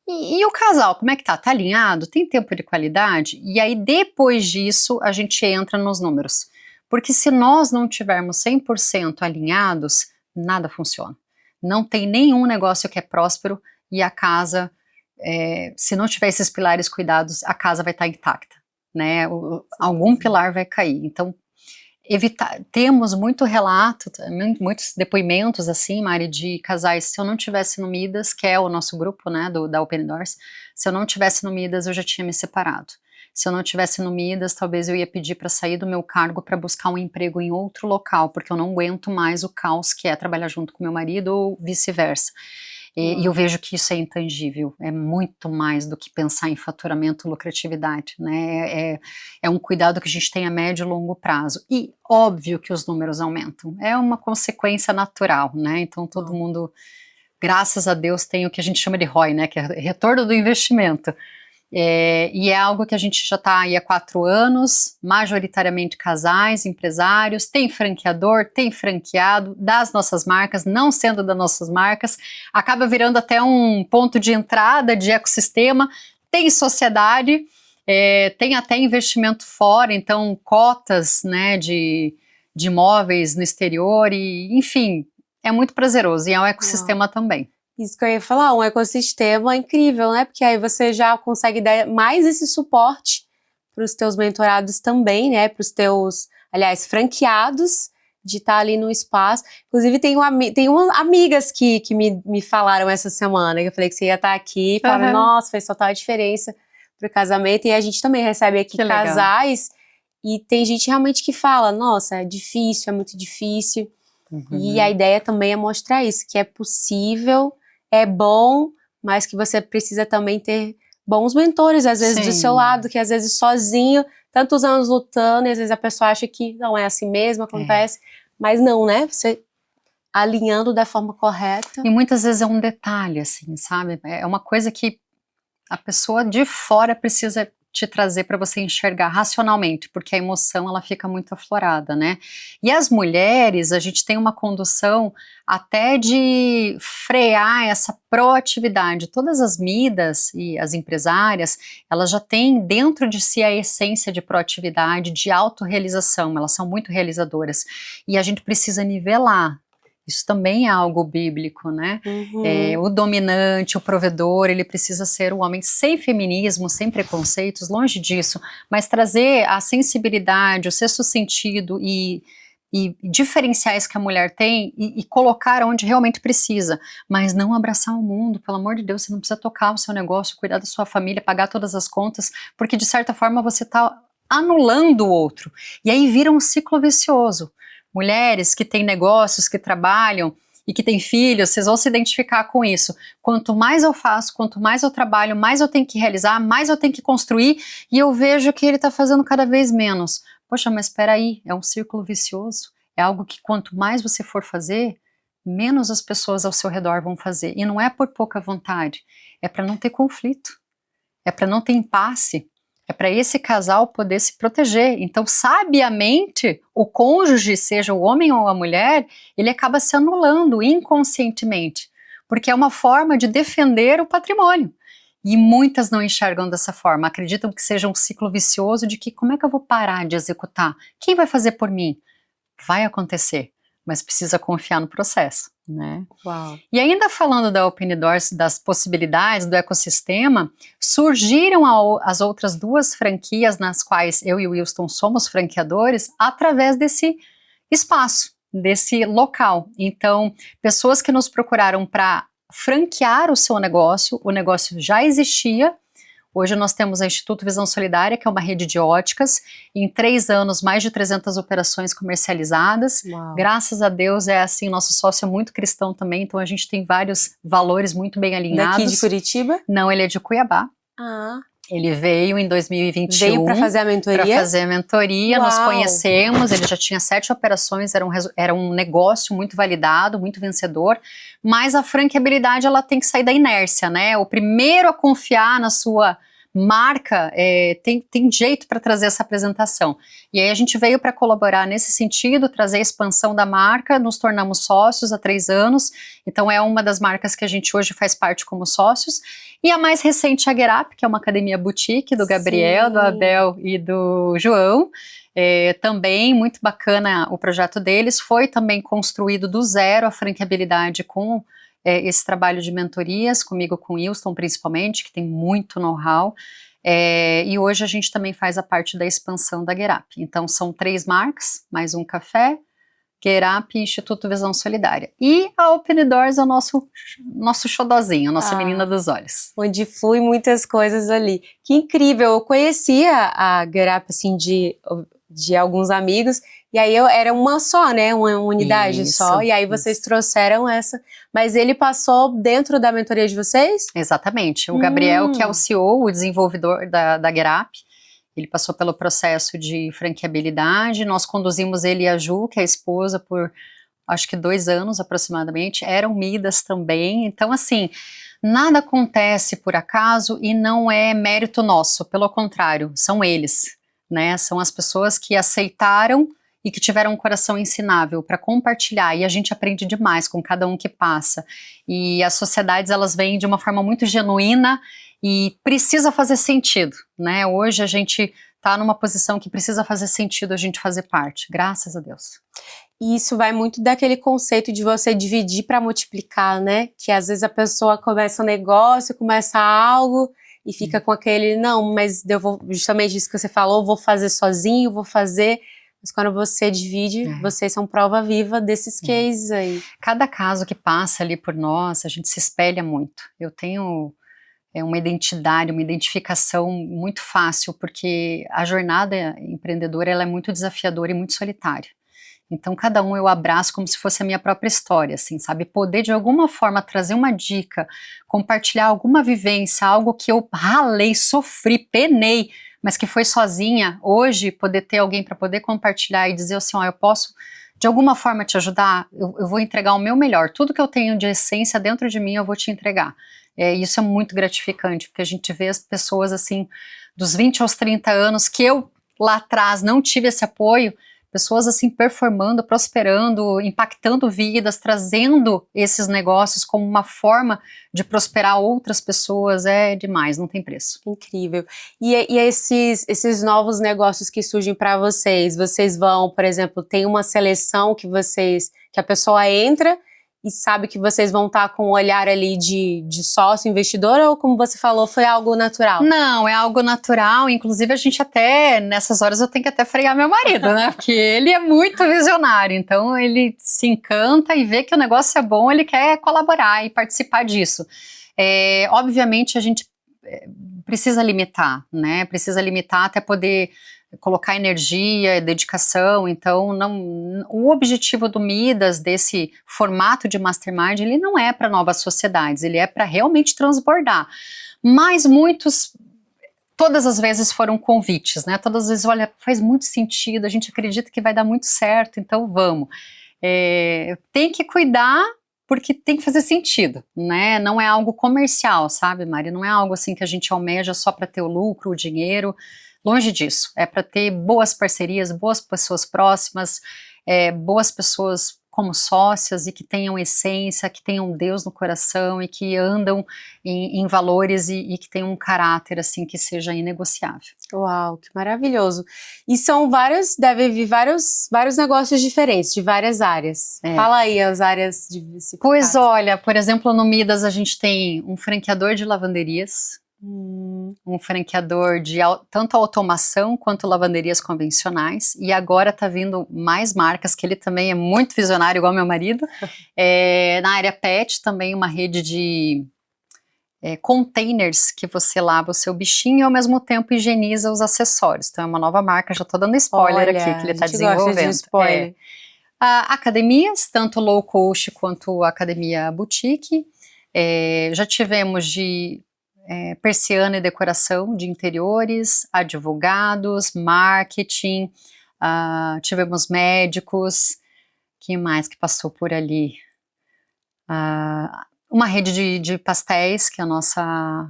E o casal, como é que tá? Tá alinhado? Tem tempo de qualidade? E aí, depois disso, a gente entra nos números. Porque se nós não tivermos 100% alinhados, nada funciona. Não tem nenhum negócio que é próspero e a casa, se não tiver esses pilares cuidados, a casa vai estar intacta, né? Algum pilar vai cair. Então, temos muito relato, muitos depoimentos assim, Mari, de casais, se eu não tivesse no Midas, que é o nosso grupo, né, da Open Doors, se eu não tivesse no Midas, eu já tinha me separado. Se eu não tivesse no Midas, talvez eu ia pedir para sair do meu cargo para buscar um emprego em outro local, porque eu não aguento mais o caos que é trabalhar junto com meu marido ou vice-versa. E eu vejo que isso é intangível, é muito mais do que pensar em faturamento e lucratividade, né? É um cuidado que a gente tem a médio e longo prazo. E óbvio que os números aumentam, é uma consequência natural, né? Então todo mundo, graças a Deus, tem o que a gente chama de ROI, né? Que é retorno do investimento. E é algo que a gente já está aí há 4 anos, majoritariamente casais, empresários, tem franqueador, tem franqueado das nossas marcas, não sendo das nossas marcas, acaba virando até um ponto de entrada de ecossistema, tem sociedade, tem até investimento fora, então cotas, né, de imóveis no exterior, e enfim, é muito prazeroso e é um ecossistema também. Isso que eu ia falar, um ecossistema incrível, né? Porque aí você já consegue dar mais esse suporte para os teus mentorados também, né? Para os teus, aliás, franqueados, de estar ali no espaço. Inclusive, tem amigas que me falaram essa semana, que eu falei que você ia estar aqui, e falaram, nossa, fez total diferença pro casamento. E a gente também recebe aqui casais, e tem gente realmente que fala, nossa, é difícil, é muito difícil. E a ideia também é mostrar isso, que é possível, é bom, mas que você precisa também ter bons mentores, às vezes do seu lado, que às vezes sozinho tantos anos lutando, e às vezes a pessoa acha que não é assim mesmo, acontece, mas não, né? Você alinhando da forma correta. E muitas vezes é um detalhe, assim, sabe? É uma coisa que a pessoa de fora precisa te trazer para você enxergar racionalmente, porque a emoção ela fica muito aflorada, né? E as mulheres, a gente tem uma condução até de frear essa proatividade. Todas as Midas e as empresárias, elas já têm dentro de si a essência de proatividade, de autorrealização, elas são muito realizadoras. E a gente precisa nivelar. Isso também é algo bíblico, né? O dominante, o provedor, ele precisa ser um homem sem feminismo, sem preconceitos, longe disso, mas trazer a sensibilidade, o sexto sentido e diferenciais que a mulher tem e colocar onde realmente precisa, mas não abraçar o mundo, pelo amor de Deus, você não precisa tocar o seu negócio, cuidar da sua família, pagar todas as contas, porque de certa forma você está anulando o outro, e aí vira um ciclo vicioso. Mulheres que têm negócios, que trabalham e que têm filhos, vocês vão se identificar com isso. Quanto mais eu faço, quanto mais eu trabalho, mais eu tenho que realizar, mais eu tenho que construir, e eu vejo que ele está fazendo cada vez menos. Poxa, mas espera aí, é um círculo vicioso. É algo que quanto mais você for fazer, menos as pessoas ao seu redor vão fazer. E não é por pouca vontade, é para não ter conflito, é para não ter impasse. É para esse casal poder se proteger. Então, sabiamente, o cônjuge, seja o homem ou a mulher, ele acaba se anulando inconscientemente, porque é uma forma de defender o patrimônio. E muitas não enxergam dessa forma, acreditam que seja um ciclo vicioso de que como é que eu vou parar de executar? Quem vai fazer por mim? Vai acontecer, mas precisa confiar no processo, né? Uau. E ainda falando da Open Doors, das possibilidades do ecossistema, surgiram as outras duas franquias nas quais eu e o Wilson somos franqueadores através desse espaço, desse local. Então, pessoas que nos procuraram para franquear o negócio já existia. Hoje nós temos a Instituto Visão Solidária, que é uma rede de óticas, em 3 anos mais de 300 operações comercializadas. Uau. Graças a Deus é assim, nosso sócio é muito cristão também, então a gente tem vários valores muito bem alinhados. Daqui de Curitiba? Não, ele é de Cuiabá. Ah. Ele veio em 2021. Veio para fazer a mentoria? Para fazer a mentoria, Uau. Nos conhecemos, ele já tinha 7 operações, era um negócio muito validado, muito vencedor, mas a franqueabilidade ela tem que sair da inércia, né? O primeiro a confiar na sua marca tem jeito para trazer essa apresentação. E aí a gente veio para colaborar nesse sentido, trazer a expansão da marca, nos tornamos sócios há 3 anos, então é uma das marcas que a gente hoje faz parte como sócios. E a mais recente, a Gerap, que é uma academia boutique do Gabriel, do Abel e do João. Também muito bacana o projeto deles, foi também construído do zero a franqueabilidade com esse trabalho de mentorias, comigo, com o Wilson principalmente, que tem muito know-how, e hoje a gente também faz a parte da expansão da Gerap. Então são 3 marcas, mais um café, Gerap e Instituto Visão Solidária. E a Open Doors é o nosso xodozinho, a nossa menina dos olhos. Onde flui muitas coisas ali. Que incrível, eu conhecia a Gerap, assim, de alguns amigos, e aí era uma só, né, uma unidade só, e aí vocês trouxeram essa, mas ele passou dentro da mentoria de vocês? Exatamente, o Gabriel, que é o CEO, o desenvolvedor da Gerap, ele passou pelo processo de franqueabilidade, nós conduzimos ele e a Ju, que é a esposa, por acho que 2 anos aproximadamente, eram Midas também, então assim, nada acontece por acaso e não é mérito nosso, pelo contrário, são eles, né, são as pessoas que aceitaram e que tiveram um coração ensinável para compartilhar, e a gente aprende demais com cada um que passa, e as sociedades elas vêm de uma forma muito genuína e precisa fazer sentido, né, hoje a gente está numa posição que precisa fazer sentido a gente fazer parte, graças a Deus. E isso vai muito daquele conceito de você dividir para multiplicar, né, que às vezes a pessoa começa um negócio, começa algo, e fica com aquele, não, mas eu vou, justamente isso que você falou, vou fazer sozinho, vou fazer... Mas quando você divide, vocês são prova viva desses cases aí. Cada caso que passa ali por nós, a gente se espelha muito. Eu tenho uma identidade, uma identificação muito fácil, porque a jornada empreendedora ela é muito desafiadora e muito solitária. Então cada um eu abraço como se fosse a minha própria história, assim, sabe? Poder de alguma forma trazer uma dica, compartilhar alguma vivência, algo que eu ralei, sofri, penei, mas que foi sozinha, hoje poder ter alguém para poder compartilhar e dizer assim, ó, eu posso de alguma forma te ajudar, eu vou entregar o meu melhor, tudo que eu tenho de essência dentro de mim eu vou te entregar. Isso é muito gratificante, porque a gente vê as pessoas assim, dos 20 aos 30 anos, que eu lá atrás não tive esse apoio, pessoas assim performando, prosperando, impactando vidas, trazendo esses negócios como uma forma de prosperar outras pessoas, é demais, não tem preço. Incrível. E esses novos negócios que surgem para vocês vão, por exemplo, tem uma seleção que a pessoa entra e sabe que vocês vão estar com um olhar ali de sócio investidor, ou como você falou, foi algo natural? Não, é algo natural, inclusive a gente até, nessas horas eu tenho que até frear meu marido, né, porque ele é muito visionário, então ele se encanta e vê que o negócio é bom, ele quer colaborar e participar disso. Obviamente a gente precisa limitar, né, precisa limitar até poder colocar energia, dedicação, então o objetivo do Midas, desse formato de mastermind, ele não é para novas sociedades, ele é para realmente transbordar, mas muitos, todas as vezes foram convites, né, todas as vezes, olha, faz muito sentido, a gente acredita que vai dar muito certo, então vamos. Tem que cuidar, porque tem que fazer sentido, né, não é algo comercial, sabe, Mari, não é algo assim que a gente almeja só para ter o lucro, o dinheiro. Longe disso, é para ter boas parcerias, boas pessoas próximas, boas pessoas como sócias e que tenham essência, que tenham Deus no coração e que andam em valores e que tenham um caráter assim que seja inegociável. Uau, que maravilhoso. E são deve vir vários negócios diferentes, de várias áreas. Fala aí as áreas diversificadas. Pois olha, por exemplo, no Midas a gente tem um franqueador de lavanderias, um franqueador de tanto automação quanto lavanderias convencionais, e agora tá vindo mais marcas, que ele também é muito visionário, igual meu marido. Na área pet também uma rede de containers que você lava o seu bichinho e ao mesmo tempo higieniza os acessórios, então é uma nova marca, já tô dando spoiler aqui, que ele tá desenvolvendo. Gosta de spoiler. Academias, tanto low cost quanto academia boutique, já tivemos de persiana e decoração de interiores, advogados, marketing, tivemos médicos, quem mais que passou por ali? Uma rede de pastéis, que é a nossa,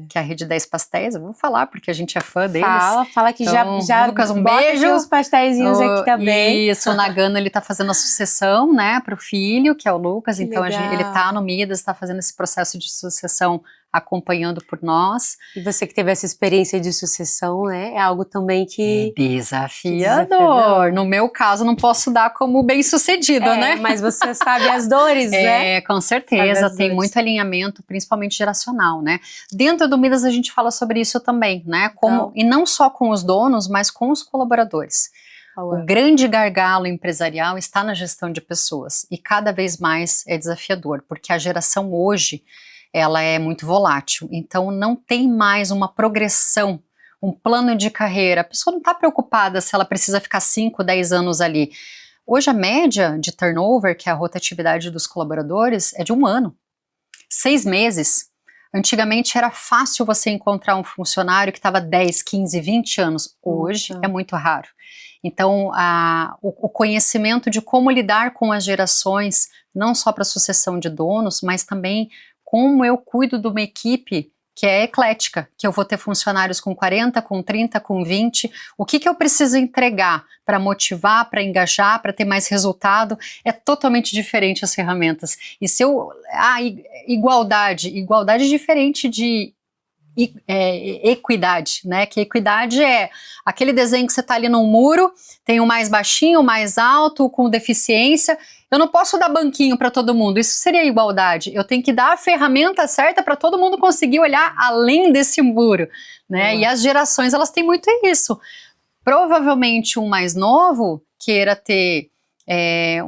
que é a rede 10 pastéis, eu vou falar porque a gente é fã deles. Fala que então, já Lucas, um bota beijo. Aqui os pastéisinhos aqui também. Isso, o Nagano, ele tá fazendo a sucessão, né, pro filho, que é o Lucas, que então ele tá no Midas, tá fazendo esse processo de sucessão acompanhando por nós. E você que teve essa experiência de sucessão, né, é algo também que... Desafiador. No meu caso, não posso dar como bem-sucedido, né? Mas você sabe as dores, né? Com certeza, tem muito alinhamento, principalmente geracional, né? Dentro do Midas a gente fala sobre isso também, né? E não só com os donos, mas com os colaboradores. O grande gargalo empresarial está na gestão de pessoas, e cada vez mais é desafiador, porque a geração hoje, ela é muito volátil, então não tem mais uma progressão, um plano de carreira, a pessoa não está preocupada se ela precisa ficar 5, 10 anos ali. Hoje a média de turnover, que é a rotatividade dos colaboradores, é de 1 ano, 6 meses. Antigamente era fácil você encontrar um funcionário que estava 10, 15, 20 anos, hoje é muito raro. Então o conhecimento de como lidar com as gerações, não só para a sucessão de donos, mas também como eu cuido de uma equipe que é eclética, que eu vou ter funcionários com 40, com 30, com 20, o que eu preciso entregar para motivar, para engajar, para ter mais resultado, é totalmente diferente as ferramentas. E se eu... igualdade é diferente de equidade, né? Que equidade é aquele desenho que você tá ali num muro, tem o mais baixinho, o mais alto, com deficiência. Eu não posso dar banquinho para todo mundo, isso seria igualdade. Eu tenho que dar a ferramenta certa para todo mundo conseguir olhar além desse muro, né? E as gerações, elas têm muito isso. Provavelmente um mais novo queira ter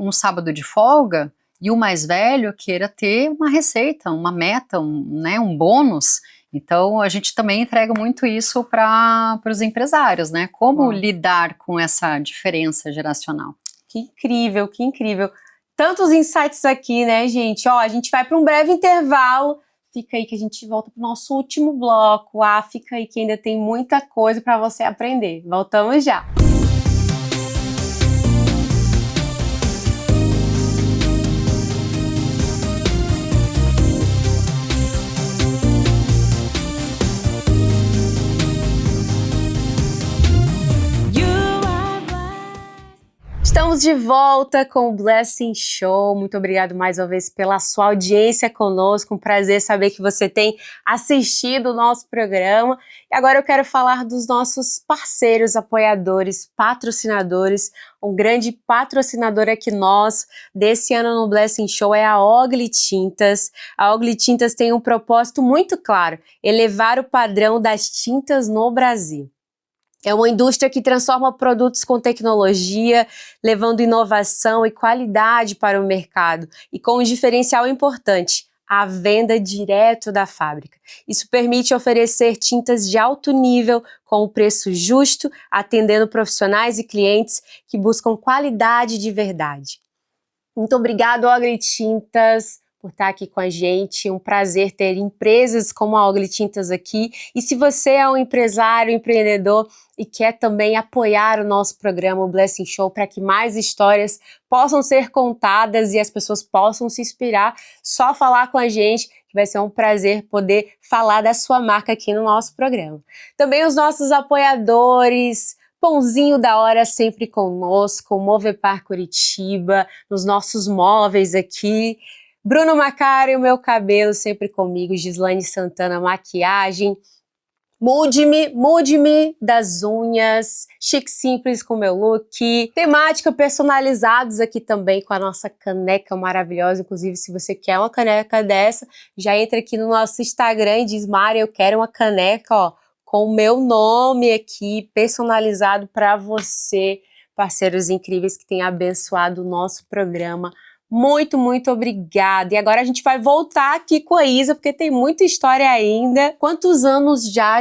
um sábado de folga, e o mais velho queira ter uma receita, uma meta, um bônus. Então a gente também entrega muito isso para os empresários, né? Como lidar com essa diferença geracional. Que incrível, que incrível. Tantos insights aqui, né, gente? A gente vai para um breve intervalo. fica aí que a gente volta para o nosso último bloco. Fica aí que ainda tem muita coisa para você aprender. Voltamos já! Estamos de volta com o Blessing Show. Muito obrigado mais uma vez pela sua audiência conosco. Um prazer saber que você tem assistido o nosso programa. E agora eu quero falar dos nossos parceiros, apoiadores, patrocinadores. Um grande patrocinador aqui desse ano no Blessing Show é a Ogli Tintas. A Ogli Tintas tem um propósito muito claro: elevar o padrão das tintas no Brasil. É uma indústria que transforma produtos com tecnologia, levando inovação e qualidade para o mercado e com um diferencial importante: a venda direto da fábrica. Isso permite oferecer tintas de alto nível com um preço justo, atendendo profissionais e clientes que buscam qualidade de verdade. Muito obrigado, Ogli Tintas, por estar aqui com a gente. Um prazer ter empresas como a Ogli Tintas aqui. E se você é um empresário, empreendedor e quer também apoiar o nosso programa, o Blessing Show, para que mais histórias possam ser contadas e as pessoas possam se inspirar, só falar com a gente, que vai ser um prazer poder falar da sua marca aqui no nosso programa. Também os nossos apoiadores: Pãozinho da Hora sempre conosco, Movepar Curitiba, nos nossos móveis aqui, Bruno Macari, o meu cabelo sempre comigo, Gislaine Santana, maquiagem, Mude-me das unhas, Chique Simples com meu look, temática personalizados aqui também com a nossa caneca maravilhosa. Inclusive, se você quer uma caneca dessa, já entra aqui no nosso Instagram e diz: Mari, eu quero uma caneca, ó, com o meu nome aqui, personalizado para você, parceiros incríveis que têm abençoado o nosso programa. Muito, muito obrigada. E agora a gente vai voltar aqui com a Isa, porque tem muita história ainda. Quantos anos já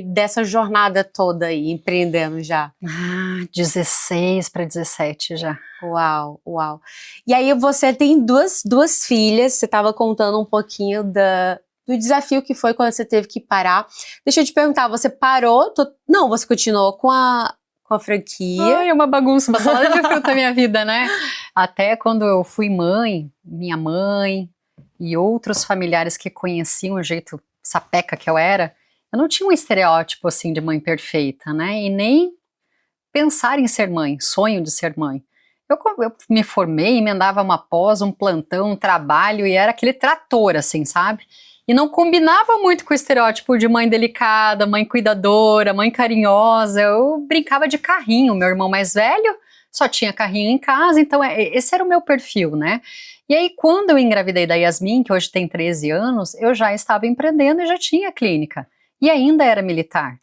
dessa jornada toda aí, empreendendo já? 16 para 17 já. Uau, uau. E aí você tem duas filhas, você estava contando um pouquinho do desafio que foi quando você teve que parar. Deixa eu te perguntar, você parou? Não, você continuou com a franquia. Ai, é uma bagunça, uma salada de fruta a minha vida, né? Até quando eu fui mãe, minha mãe e outros familiares que conheciam o jeito sapeca que eu era, eu não tinha um estereótipo assim de mãe perfeita, né? E nem pensar em ser mãe, sonho de ser mãe. Eu me formei, emendava uma pós, um plantão, um trabalho, e era aquele trator, assim, sabe? E não combinava muito com o estereótipo de mãe delicada, mãe cuidadora, mãe carinhosa. Eu brincava de carrinho, meu irmão mais velho só tinha carrinho em casa, então esse era o meu perfil, né? E aí quando eu engravidei da Yasmin, que hoje tem 13 anos, eu já estava empreendendo e já tinha clínica. E ainda era militar.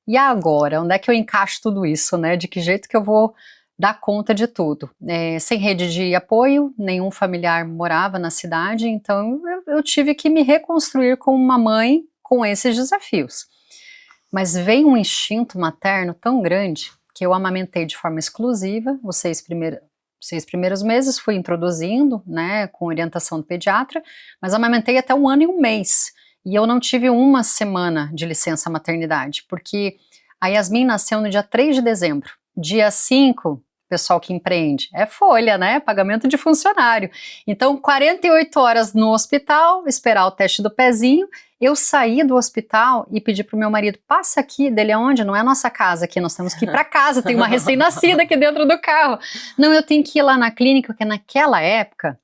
E agora, onde é que eu encaixo tudo isso, né? De que jeito que eu vou dar conta de tudo? Sem rede de apoio, nenhum familiar morava na cidade, então eu tive que me reconstruir como uma mãe com esses desafios. Mas veio um instinto materno tão grande que eu amamentei de forma exclusiva os 6 primeiros meses, fui introduzindo, né, com orientação do pediatra, mas amamentei até 1 ano e 1 mês. E eu não tive 1 semana de licença maternidade, porque a Yasmin nasceu no dia 3 de dezembro. Dia 5, pessoal que empreende, é folha, né? Pagamento de funcionário. Então, 48 horas no hospital, esperar o teste do pezinho. Eu saí do hospital e pedi pro meu marido: passa aqui. Dele: aonde? Não é a nossa casa aqui, nós temos que ir para casa, tem uma recém-nascida aqui dentro do carro. Não, eu tenho que ir lá na clínica, porque naquela época,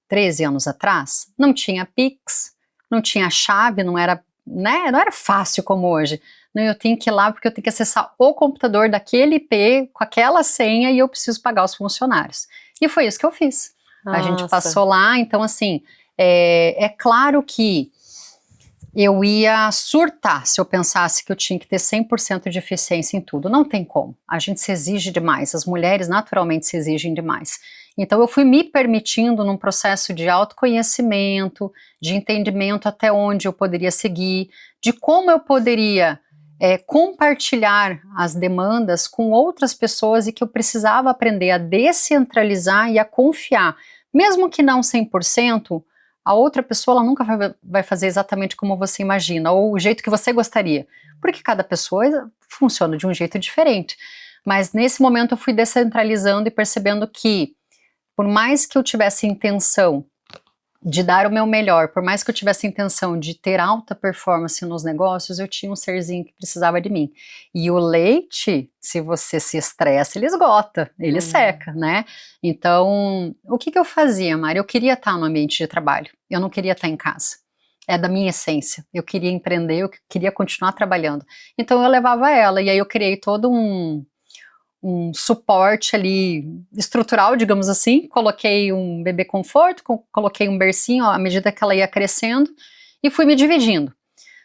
13 anos atrás, não tinha Pix, não tinha chave, não era, né? Não era fácil como hoje. Não, eu tenho que ir lá porque eu tenho que acessar o computador daquele IP com aquela senha e eu preciso pagar os funcionários. E foi isso que eu fiz. Nossa. A gente passou lá, então assim, é claro que eu ia surtar se eu pensasse que eu tinha que ter 100% de eficiência em tudo. Não tem como. A gente se exige demais, as mulheres naturalmente se exigem demais. Então eu fui me permitindo num processo de autoconhecimento, de entendimento até onde eu poderia seguir, de como eu poderia compartilhar as demandas com outras pessoas e que eu precisava aprender a descentralizar e a confiar, mesmo que não 100%, a outra pessoa ela nunca vai fazer exatamente como você imagina, ou o jeito que você gostaria, porque cada pessoa funciona de um jeito diferente. Mas nesse momento eu fui descentralizando e percebendo que, por mais que eu tivesse intenção de dar o meu melhor, por mais que eu tivesse intenção de ter alta performance nos negócios, eu tinha um serzinho que precisava de mim. E o leite, se você se estressa, ele esgota, ele seca, né? Então, o que eu fazia, Mari? Eu queria estar no ambiente de trabalho, eu não queria estar em casa. É da minha essência, eu queria empreender, eu queria continuar trabalhando. Então eu levava ela, e aí eu criei todo um suporte ali estrutural, digamos assim, coloquei um bebê conforto, coloquei um bercinho à medida que ela ia crescendo e fui me dividindo.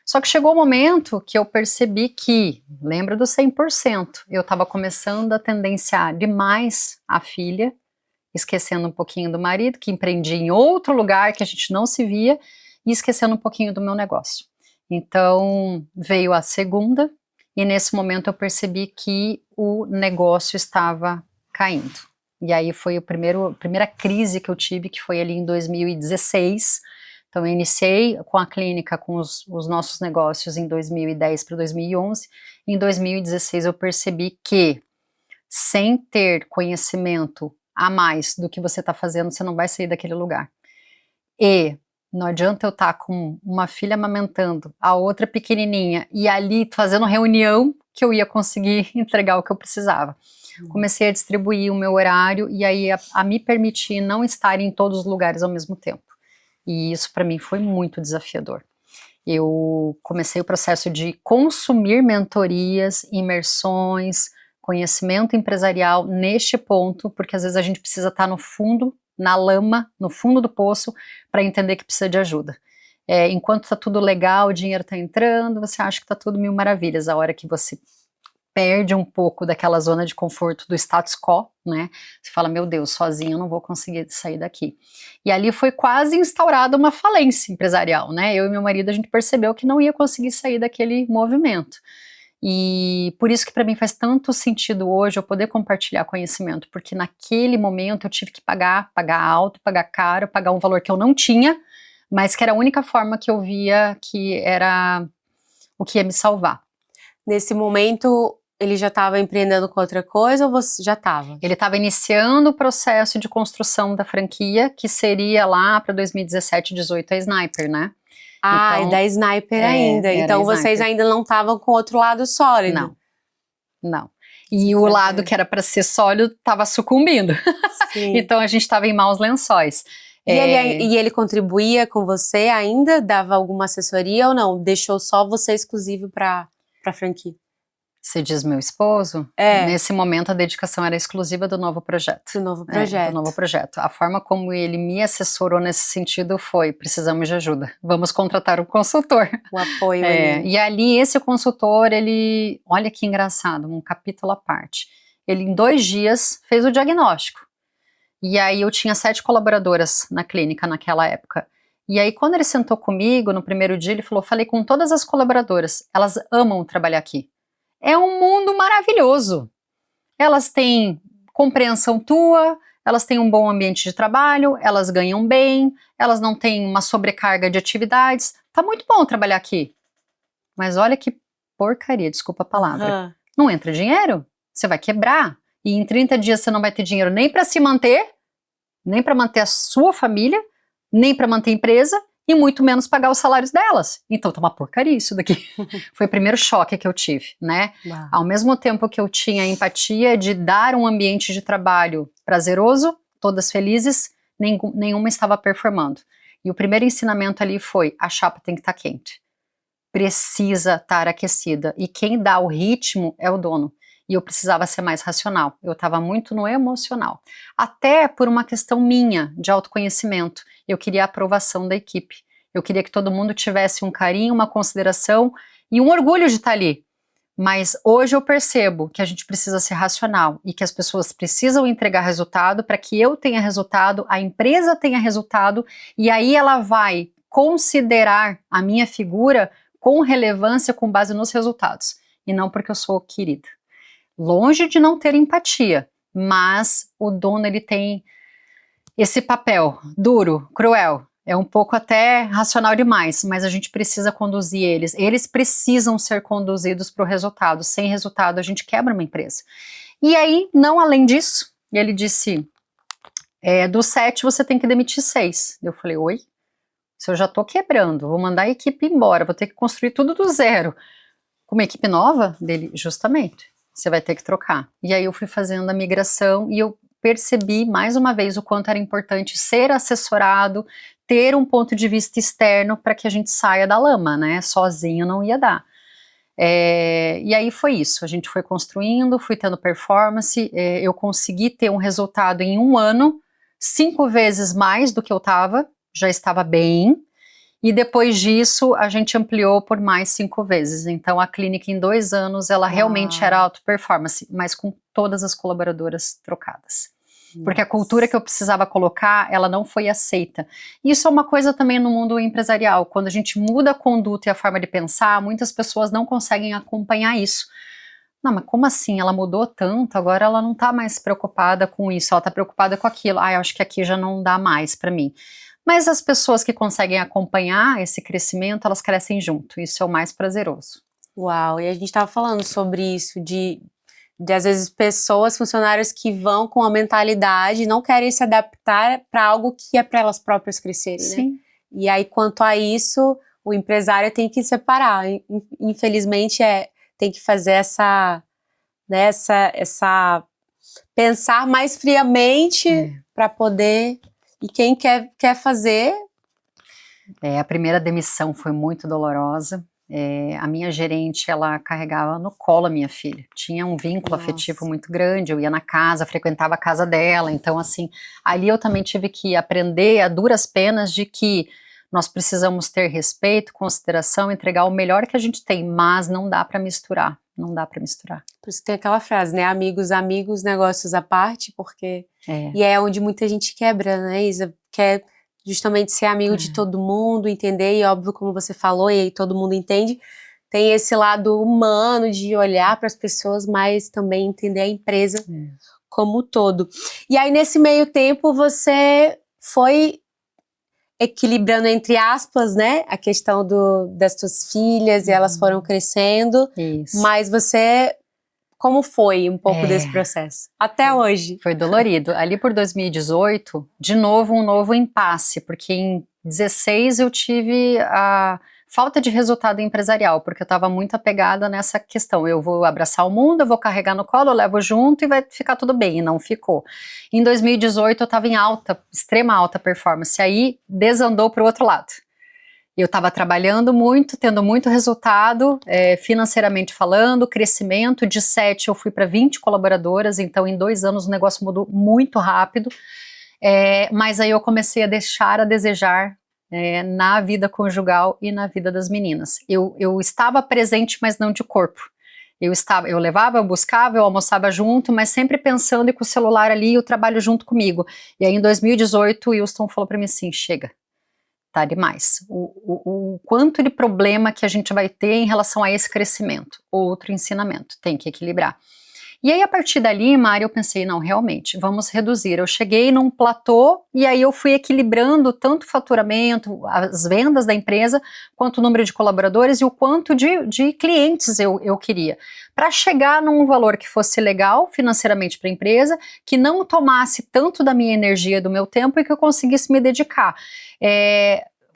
Só que chegou o um momento que eu percebi que, lembra do 100%, eu estava começando a tendenciar demais a filha, esquecendo um pouquinho do marido, que empreendia em outro lugar que a gente não se via, e esquecendo um pouquinho do meu negócio. Então veio a segunda, e nesse momento eu percebi que o negócio estava caindo. E aí foi a primeira crise que eu tive, que foi ali em 2016. Então eu iniciei com a clínica, com os nossos negócios em 2010 para 2011. Em 2016 eu percebi que, sem ter conhecimento a mais do que você está fazendo, você não vai sair daquele lugar. E não adianta eu estar com uma filha amamentando, a outra pequenininha, e ali fazendo reunião que eu ia conseguir entregar o que eu precisava. Comecei a distribuir o meu horário e aí a me permitir não estar em todos os lugares ao mesmo tempo. E isso para mim foi muito desafiador. Eu comecei o processo de consumir mentorias, imersões, conhecimento empresarial neste ponto, porque às vezes a gente precisa estar no fundo, na lama, no fundo do poço, para entender que precisa de ajuda. Enquanto está tudo legal, o dinheiro está entrando, você acha que está tudo mil maravilhas. A hora que você perde um pouco daquela zona de conforto do status quo, né? Você fala, meu Deus, sozinho eu não vou conseguir sair daqui. E ali foi quase instaurada uma falência empresarial, né? Eu e meu marido, a gente percebeu que não ia conseguir sair daquele movimento. E por isso que para mim faz tanto sentido hoje eu poder compartilhar conhecimento, porque naquele momento eu tive que pagar alto, pagar caro, pagar um valor que eu não tinha, mas que era a única forma que eu via que era o que ia me salvar. Nesse momento, ele já estava empreendendo com outra coisa ou você já estava? Ele estava iniciando o processo de construção da franquia, que seria lá para 2017, 18 a Sniper, né? Ah, então, e da Sniper ainda. Então vocês ainda não estavam com outro lado sólido. Não. E o lado que era para ser sólido estava sucumbindo. Então a gente estava em maus lençóis. E ele contribuía com você ainda? Dava alguma assessoria ou não? Deixou só você exclusivo para a franquia? Você diz meu esposo? Nesse momento a dedicação era exclusiva do novo projeto. Do novo projeto. Do novo projeto. A forma como ele me assessorou nesse sentido foi, precisamos de ajuda, vamos contratar um consultor. O apoio ali. E ali esse consultor, ele, olha que engraçado, um capítulo à parte. Ele em 2 dias fez o diagnóstico. E aí eu tinha 7 colaboradoras na clínica naquela época. E aí quando ele sentou comigo no primeiro dia, ele falou, falei com todas as colaboradoras, elas amam trabalhar aqui. É um mundo maravilhoso. Elas têm compreensão tua, elas têm um bom ambiente de trabalho, elas ganham bem, elas não têm uma sobrecarga de atividades. Tá muito bom trabalhar aqui. Mas olha que porcaria, desculpa a palavra. Não entra dinheiro, você vai quebrar. E em 30 dias você não vai ter dinheiro nem para se manter, nem para manter a sua família, nem para manter a empresa, e muito menos pagar os salários delas. Então tá uma porcaria isso daqui. Foi o primeiro choque que eu tive, né? Uau. Ao mesmo tempo que eu tinha a empatia de dar um ambiente de trabalho prazeroso, todas felizes, nenhuma estava performando. E o primeiro ensinamento ali foi, a chapa tem que estar quente. Precisa estar aquecida. E quem dá o ritmo é o dono. E eu precisava ser mais racional. Eu estava muito no emocional. Até por uma questão minha, de autoconhecimento. Eu queria a aprovação da equipe. Eu queria que todo mundo tivesse um carinho, uma consideração e um orgulho de estar ali. Mas hoje eu percebo que a gente precisa ser racional e que as pessoas precisam entregar resultado para que eu tenha resultado, a empresa tenha resultado, e aí ela vai considerar a minha figura com relevância com base nos resultados. E não porque eu sou querida. Longe de não ter empatia, mas o dono ele tem esse papel duro, cruel, É um pouco até racional demais, mas a gente precisa conduzir eles. Eles precisam ser conduzidos para o resultado. Sem resultado, a gente quebra uma empresa. E aí, não além disso, ele disse, dos 7 você tem que demitir 6. Eu falei, oi? Se eu já estou quebrando, vou mandar a equipe embora, vou ter que construir tudo do zero. Com uma equipe nova? Dele, justamente, você vai ter que trocar. E aí eu fui fazendo a migração e eu percebi mais uma vez o quanto era importante ser assessorado, ter um ponto de vista externo para que a gente saia da lama, né? Sozinho não ia dar. E aí foi isso, a gente foi construindo, fui tendo performance, eu consegui ter um resultado em 1 ano, 5 vezes mais do que eu já estava bem, e depois disso a gente ampliou por mais 5 vezes, então a clínica em 2 anos ela realmente era alta performance, mas com todas as colaboradoras trocadas. Porque a cultura que eu precisava colocar, ela não foi aceita. Isso é uma coisa também no mundo empresarial, quando a gente muda a conduta e a forma de pensar, muitas pessoas não conseguem acompanhar isso. Não, mas como assim? Ela mudou tanto, agora ela não está mais preocupada com isso, ela está preocupada com aquilo. Eu acho que aqui já não dá mais para mim. Mas as pessoas que conseguem acompanhar esse crescimento, elas crescem junto, isso é o mais prazeroso. Uau, e a gente estava falando sobre isso, de às vezes pessoas, funcionários que vão com a mentalidade, não querem se adaptar para algo que é para elas próprias crescerem, Sim. né? E aí, quanto a isso, o empresário tem que separar. Infelizmente, tem que fazer essa pensar mais friamente para poder. E quem quer fazer. A primeira demissão foi muito dolorosa. A minha gerente, ela carregava no colo a minha filha, tinha um vínculo afetivo muito grande, eu ia na casa, frequentava a casa dela, então assim, ali eu também tive que aprender a duras penas de que nós precisamos ter respeito, consideração, entregar o melhor que a gente tem, mas não dá para misturar, não dá para misturar. Por isso tem aquela frase, né, amigos, negócios à parte, porque, e é onde muita gente quebra, né, Isa, quer justamente ser amigo de todo mundo, entender, e óbvio, como você falou, e aí todo mundo entende, tem esse lado humano de olhar para as pessoas, mas também entender a empresa como um todo. E aí, nesse meio tempo, você foi equilibrando, entre aspas, né, a questão das suas filhas, e elas foram crescendo, mas você... Como foi um pouco desse processo? Até hoje. Foi dolorido. Ali por 2018, de novo um novo impasse, porque em 16 eu tive a falta de resultado empresarial, porque eu estava muito apegada nessa questão. Eu vou abraçar o mundo, eu vou carregar no colo, eu levo junto e vai ficar tudo bem, e não ficou. Em 2018 eu estava em extrema alta performance, aí desandou para o outro lado. Eu estava trabalhando muito, tendo muito resultado, financeiramente falando, crescimento, de 7 eu fui para 20 colaboradoras, então em 2 anos o negócio mudou muito rápido, mas aí eu comecei a deixar a desejar na vida conjugal e na vida das meninas. Eu estava presente, mas não de corpo. Eu levava, eu buscava, eu almoçava junto, mas sempre pensando e com o celular ali e o trabalho junto comigo. E aí em 2018 o Wilson falou para mim assim, chega. Tá demais. O quanto de problema que a gente vai ter em relação a esse crescimento, outro ensinamento, tem que equilibrar. E aí a partir dali, Mari, eu pensei, não, realmente, vamos reduzir. Eu cheguei num platô e aí eu fui equilibrando tanto o faturamento, as vendas da empresa, quanto o número de colaboradores e o quanto de clientes eu queria, para chegar num valor que fosse legal financeiramente para a empresa, que não tomasse tanto da minha energia, do meu tempo e que eu conseguisse me dedicar.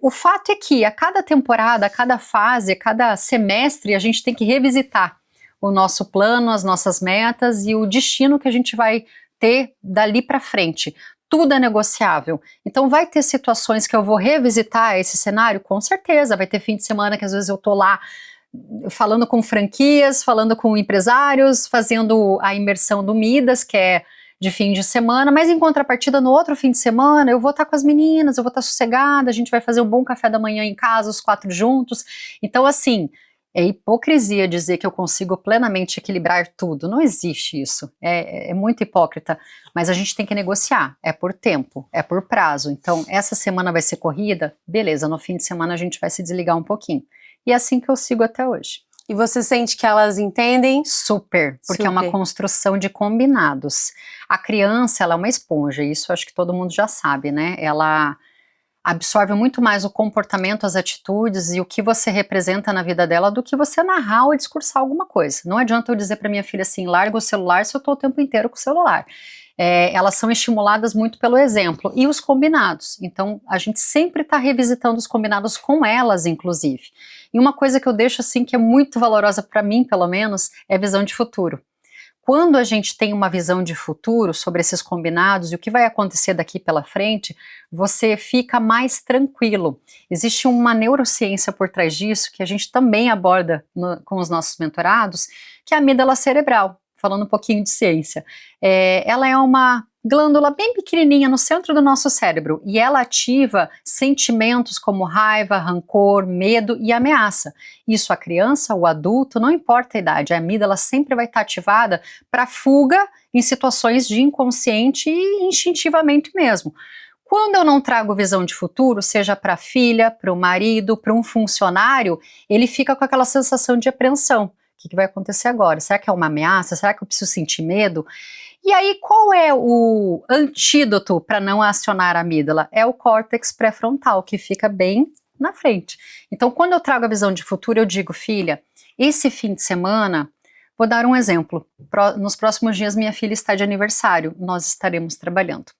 O fato é que a cada temporada, a cada fase, a cada semestre, a gente tem que revisitar o nosso plano, as nossas metas e o destino que a gente vai ter dali para frente. Tudo é negociável. Então vai ter situações que eu vou revisitar esse cenário? Com certeza. Vai ter fim de semana que às vezes eu tô lá falando com franquias, falando com empresários, fazendo a imersão do Midas, que é de fim de semana, mas em contrapartida no outro fim de semana eu vou estar com as meninas, eu vou estar sossegada, a gente vai fazer um bom café da manhã em casa, os 4 juntos. Então assim, é hipocrisia dizer que eu consigo plenamente equilibrar tudo, não existe isso, é muito hipócrita, mas a gente tem que negociar, é por tempo, é por prazo, então essa semana vai ser corrida, beleza, no fim de semana a gente vai se desligar um pouquinho, e é assim que eu sigo até hoje. E você sente que elas entendem? Super, porque é uma construção de combinados. A criança, ela é uma esponja, isso acho que todo mundo já sabe, né, absorve muito mais o comportamento, as atitudes e o que você representa na vida dela do que você narrar ou discursar alguma coisa. Não adianta eu dizer para minha filha assim, larga o celular se eu estou o tempo inteiro com o celular. Elas são estimuladas muito pelo exemplo e os combinados. Então, a gente sempre está revisitando os combinados com elas, inclusive. E uma coisa que eu deixo assim, que é muito valorosa para mim, pelo menos, é a visão de futuro. Quando a gente tem uma visão de futuro sobre esses combinados e o que vai acontecer daqui pela frente, você fica mais tranquilo. Existe uma neurociência por trás disso, que a gente também aborda com os nossos mentorados, que é a amígdala cerebral, falando um pouquinho de ciência. Ela é uma glândula bem pequenininha no centro do nosso cérebro e ela ativa sentimentos como raiva, rancor, medo e ameaça. Isso a criança, o adulto, não importa a idade, a amígdala sempre vai estar ativada para fuga em situações de inconsciente e instintivamente mesmo. Quando eu não trago visão de futuro, seja para a filha, para o marido, para um funcionário, ele fica com aquela sensação de apreensão. O que vai acontecer agora? Será que é uma ameaça? Será que eu preciso sentir medo? E aí, qual é o antídoto para não acionar a amígdala? É o córtex pré-frontal, que fica bem na frente. Então, quando eu trago a visão de futuro, eu digo, filha, esse fim de semana, vou dar um exemplo. Nos próximos dias, minha filha está de aniversário, nós estaremos trabalhando.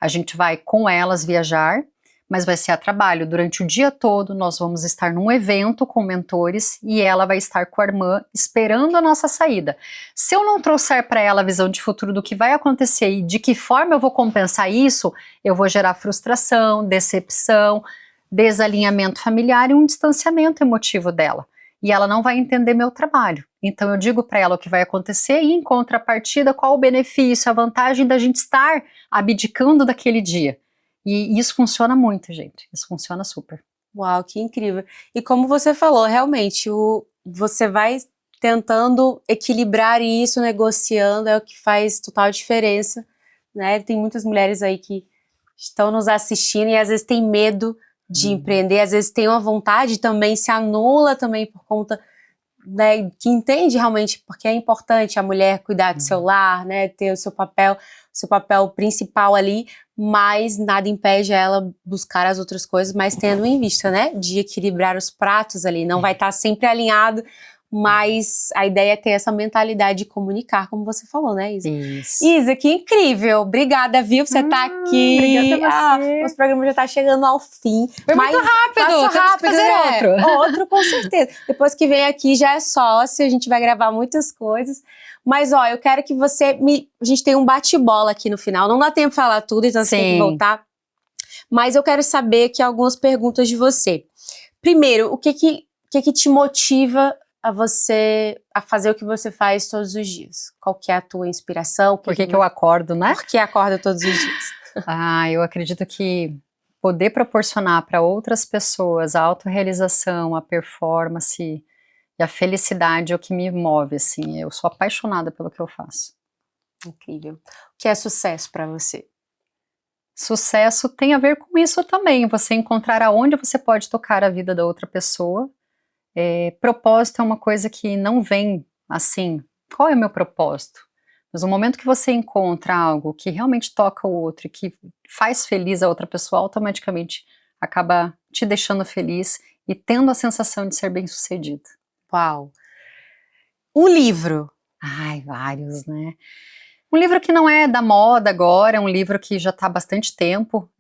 A gente vai com elas viajar, mas vai ser a trabalho. Durante o dia todo, nós vamos estar num evento com mentores e ela vai estar com a irmã esperando a nossa saída. Se eu não trouxer para ela a visão de futuro do que vai acontecer e de que forma eu vou compensar isso, eu vou gerar frustração, decepção, desalinhamento familiar e um distanciamento emotivo dela. E ela não vai entender meu trabalho. Então eu digo para ela o que vai acontecer e em contrapartida qual o benefício, a vantagem da gente estar abdicando daquele dia. E isso funciona muito, gente. Isso funciona super. Uau, que incrível. E como você falou, realmente, você vai tentando equilibrar isso, negociando, é o que faz total diferença, né? Tem muitas mulheres aí que estão nos assistindo e às vezes tem medo de empreender, às vezes tem uma vontade também, se anula também por conta, né, que entende realmente porque é importante a mulher cuidar do seu lar, né, ter o seu papel principal ali, mas nada impede ela buscar as outras coisas, mas tendo em vista, né, de equilibrar os pratos ali, não vai estar sempre alinhado, mas a ideia é ter essa mentalidade de comunicar, como você falou, né, Isa? Isso. Isa, que incrível! Obrigada, viu, por você estar aqui. Obrigada a você. Nosso programa já está chegando ao fim. Foi muito rápido, temos que fazer outro. Outro, com certeza. Depois que vem aqui, já é sócio, a gente vai gravar muitas coisas. Mas, ó, eu quero que você A gente tem um bate-bola aqui no final, não dá tempo de falar tudo, então você tem que voltar. Mas eu quero saber aqui algumas perguntas de você. Primeiro, o que te motiva a você a fazer o que você faz todos os dias? Qual que é a tua inspiração? Por que eu acordo, né? Por que acorda todos os dias? Eu acredito que poder proporcionar para outras pessoas a autorrealização, a performance e a felicidade é o que me move, assim. Eu sou apaixonada pelo que eu faço. Incrível. O que é sucesso para você? Sucesso tem a ver com isso também, você encontrar aonde você pode tocar a vida da outra pessoa. Propósito é uma coisa que não vem assim, qual é o meu propósito? Mas no momento que você encontra algo que realmente toca o outro e que faz feliz a outra pessoa, automaticamente acaba te deixando feliz e tendo a sensação de ser bem-sucedido. Uau! Um livro. Vários, né? Um livro que não é da moda agora, é um livro que já está há bastante tempo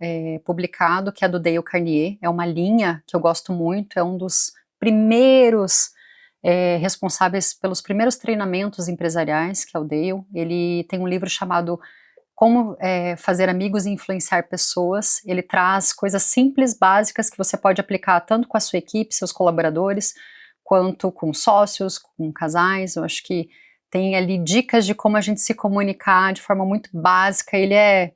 publicado, que é do Dale Carnegie. É uma linha que eu gosto muito, é um dos primeiros responsáveis pelos primeiros treinamentos empresariais, que é o Dale. Ele tem um livro chamado Como Fazer Amigos e Influenciar Pessoas. Ele traz coisas simples, básicas, que você pode aplicar tanto com a sua equipe, seus colaboradores, quanto com sócios, com casais. Eu acho que tem ali dicas de como a gente se comunicar de forma muito básica. Ele é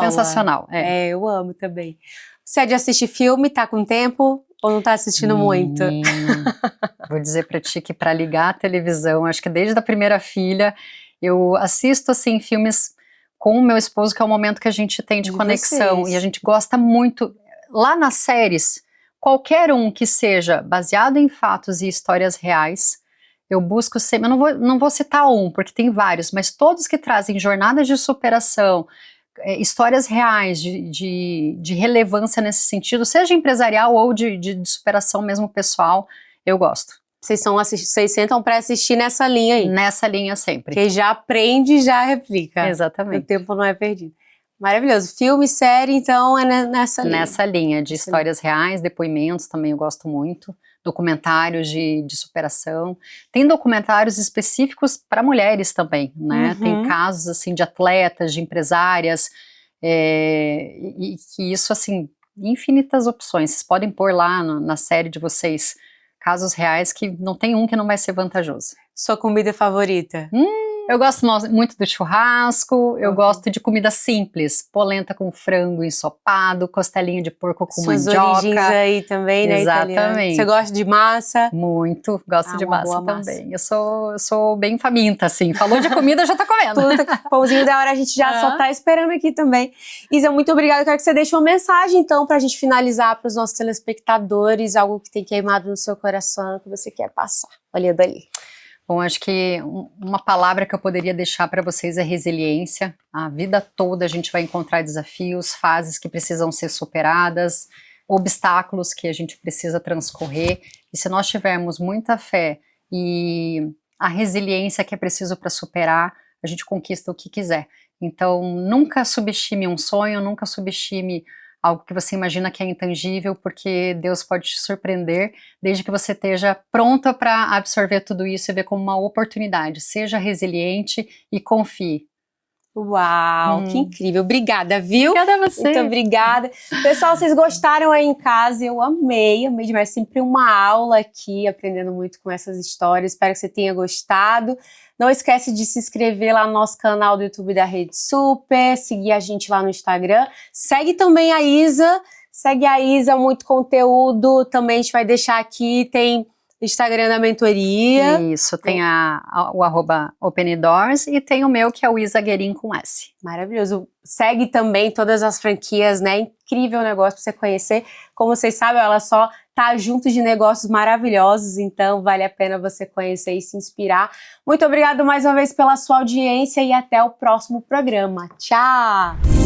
sensacional. Eu amo também. Você é de assistir filme, tá com tempo ou não tá assistindo muito? Vou dizer pra ti que pra ligar a televisão, acho que desde a primeira filha, eu assisto assim filmes com o meu esposo, que é o momento que a gente tem de conexão, e a gente gosta muito. Lá nas séries, qualquer um que seja baseado em fatos e histórias reais, eu busco sempre, eu não vou citar um, porque tem vários, mas todos que trazem jornadas de superação, histórias reais de relevância nesse sentido, seja empresarial ou de superação mesmo pessoal, eu gosto. Vocês sentam para assistir nessa linha aí. Nessa linha sempre. Que já aprende e já replica. Exatamente. O tempo não é perdido. Maravilhoso. Filme, série, então, é nessa linha. Nessa linha de histórias reais, depoimentos também eu gosto muito. Documentários de superação. Tem documentários específicos para mulheres também, né? Tem casos, assim, de atletas, de empresárias, e que isso, assim, infinitas opções. Vocês podem pôr lá na série de vocês casos reais que não tem um que não vai ser vantajoso. Sua comida favorita? Eu gosto muito do churrasco, eu gosto de comida simples, polenta com frango ensopado, costelinha de porco com Suas mandioca. origens aí também, né, Exatamente. Italiana? Você gosta de massa? Muito, gosto de massa também. Eu sou bem faminta, assim, falou de comida, eu já tô comendo. Pãozinho da hora a gente já só tá esperando aqui também. Isa, muito obrigada, eu quero que você deixe uma mensagem, então, pra gente finalizar para os nossos telespectadores, algo que tem queimado no seu coração, que você quer passar. Olha dali. Bom, acho que uma palavra que eu poderia deixar para vocês é resiliência. A vida toda a gente vai encontrar desafios, fases que precisam ser superadas, obstáculos que a gente precisa transcorrer. E se nós tivermos muita fé e a resiliência que é preciso para superar, a gente conquista o que quiser. Então, nunca subestime um sonho, nunca subestime algo que você imagina que é intangível, porque Deus pode te surpreender, desde que você esteja pronta para absorver tudo isso e ver como uma oportunidade. Seja resiliente e confie. Uau, que incrível. Obrigada, viu? Obrigada a você. Muito obrigada. Pessoal, vocês gostaram aí em casa? Eu amei demais. Sempre uma aula aqui, aprendendo muito com essas histórias. Espero que você tenha gostado. Não esquece de se inscrever lá no nosso canal do YouTube da Rede Super, seguir a gente lá no Instagram. Segue também a Isa, muito conteúdo. Também a gente vai deixar aqui, tem Instagram da mentoria. Isso, tem o @OpenDoors e tem o meu, que é o Isa Guerin com S. Maravilhoso. Segue também todas as franquias, né? Incrível negócio para você conhecer. Como vocês sabem, ela só tá junto de negócios maravilhosos, então vale a pena você conhecer e se inspirar. Muito obrigada mais uma vez pela sua audiência e até o próximo programa. Tchau!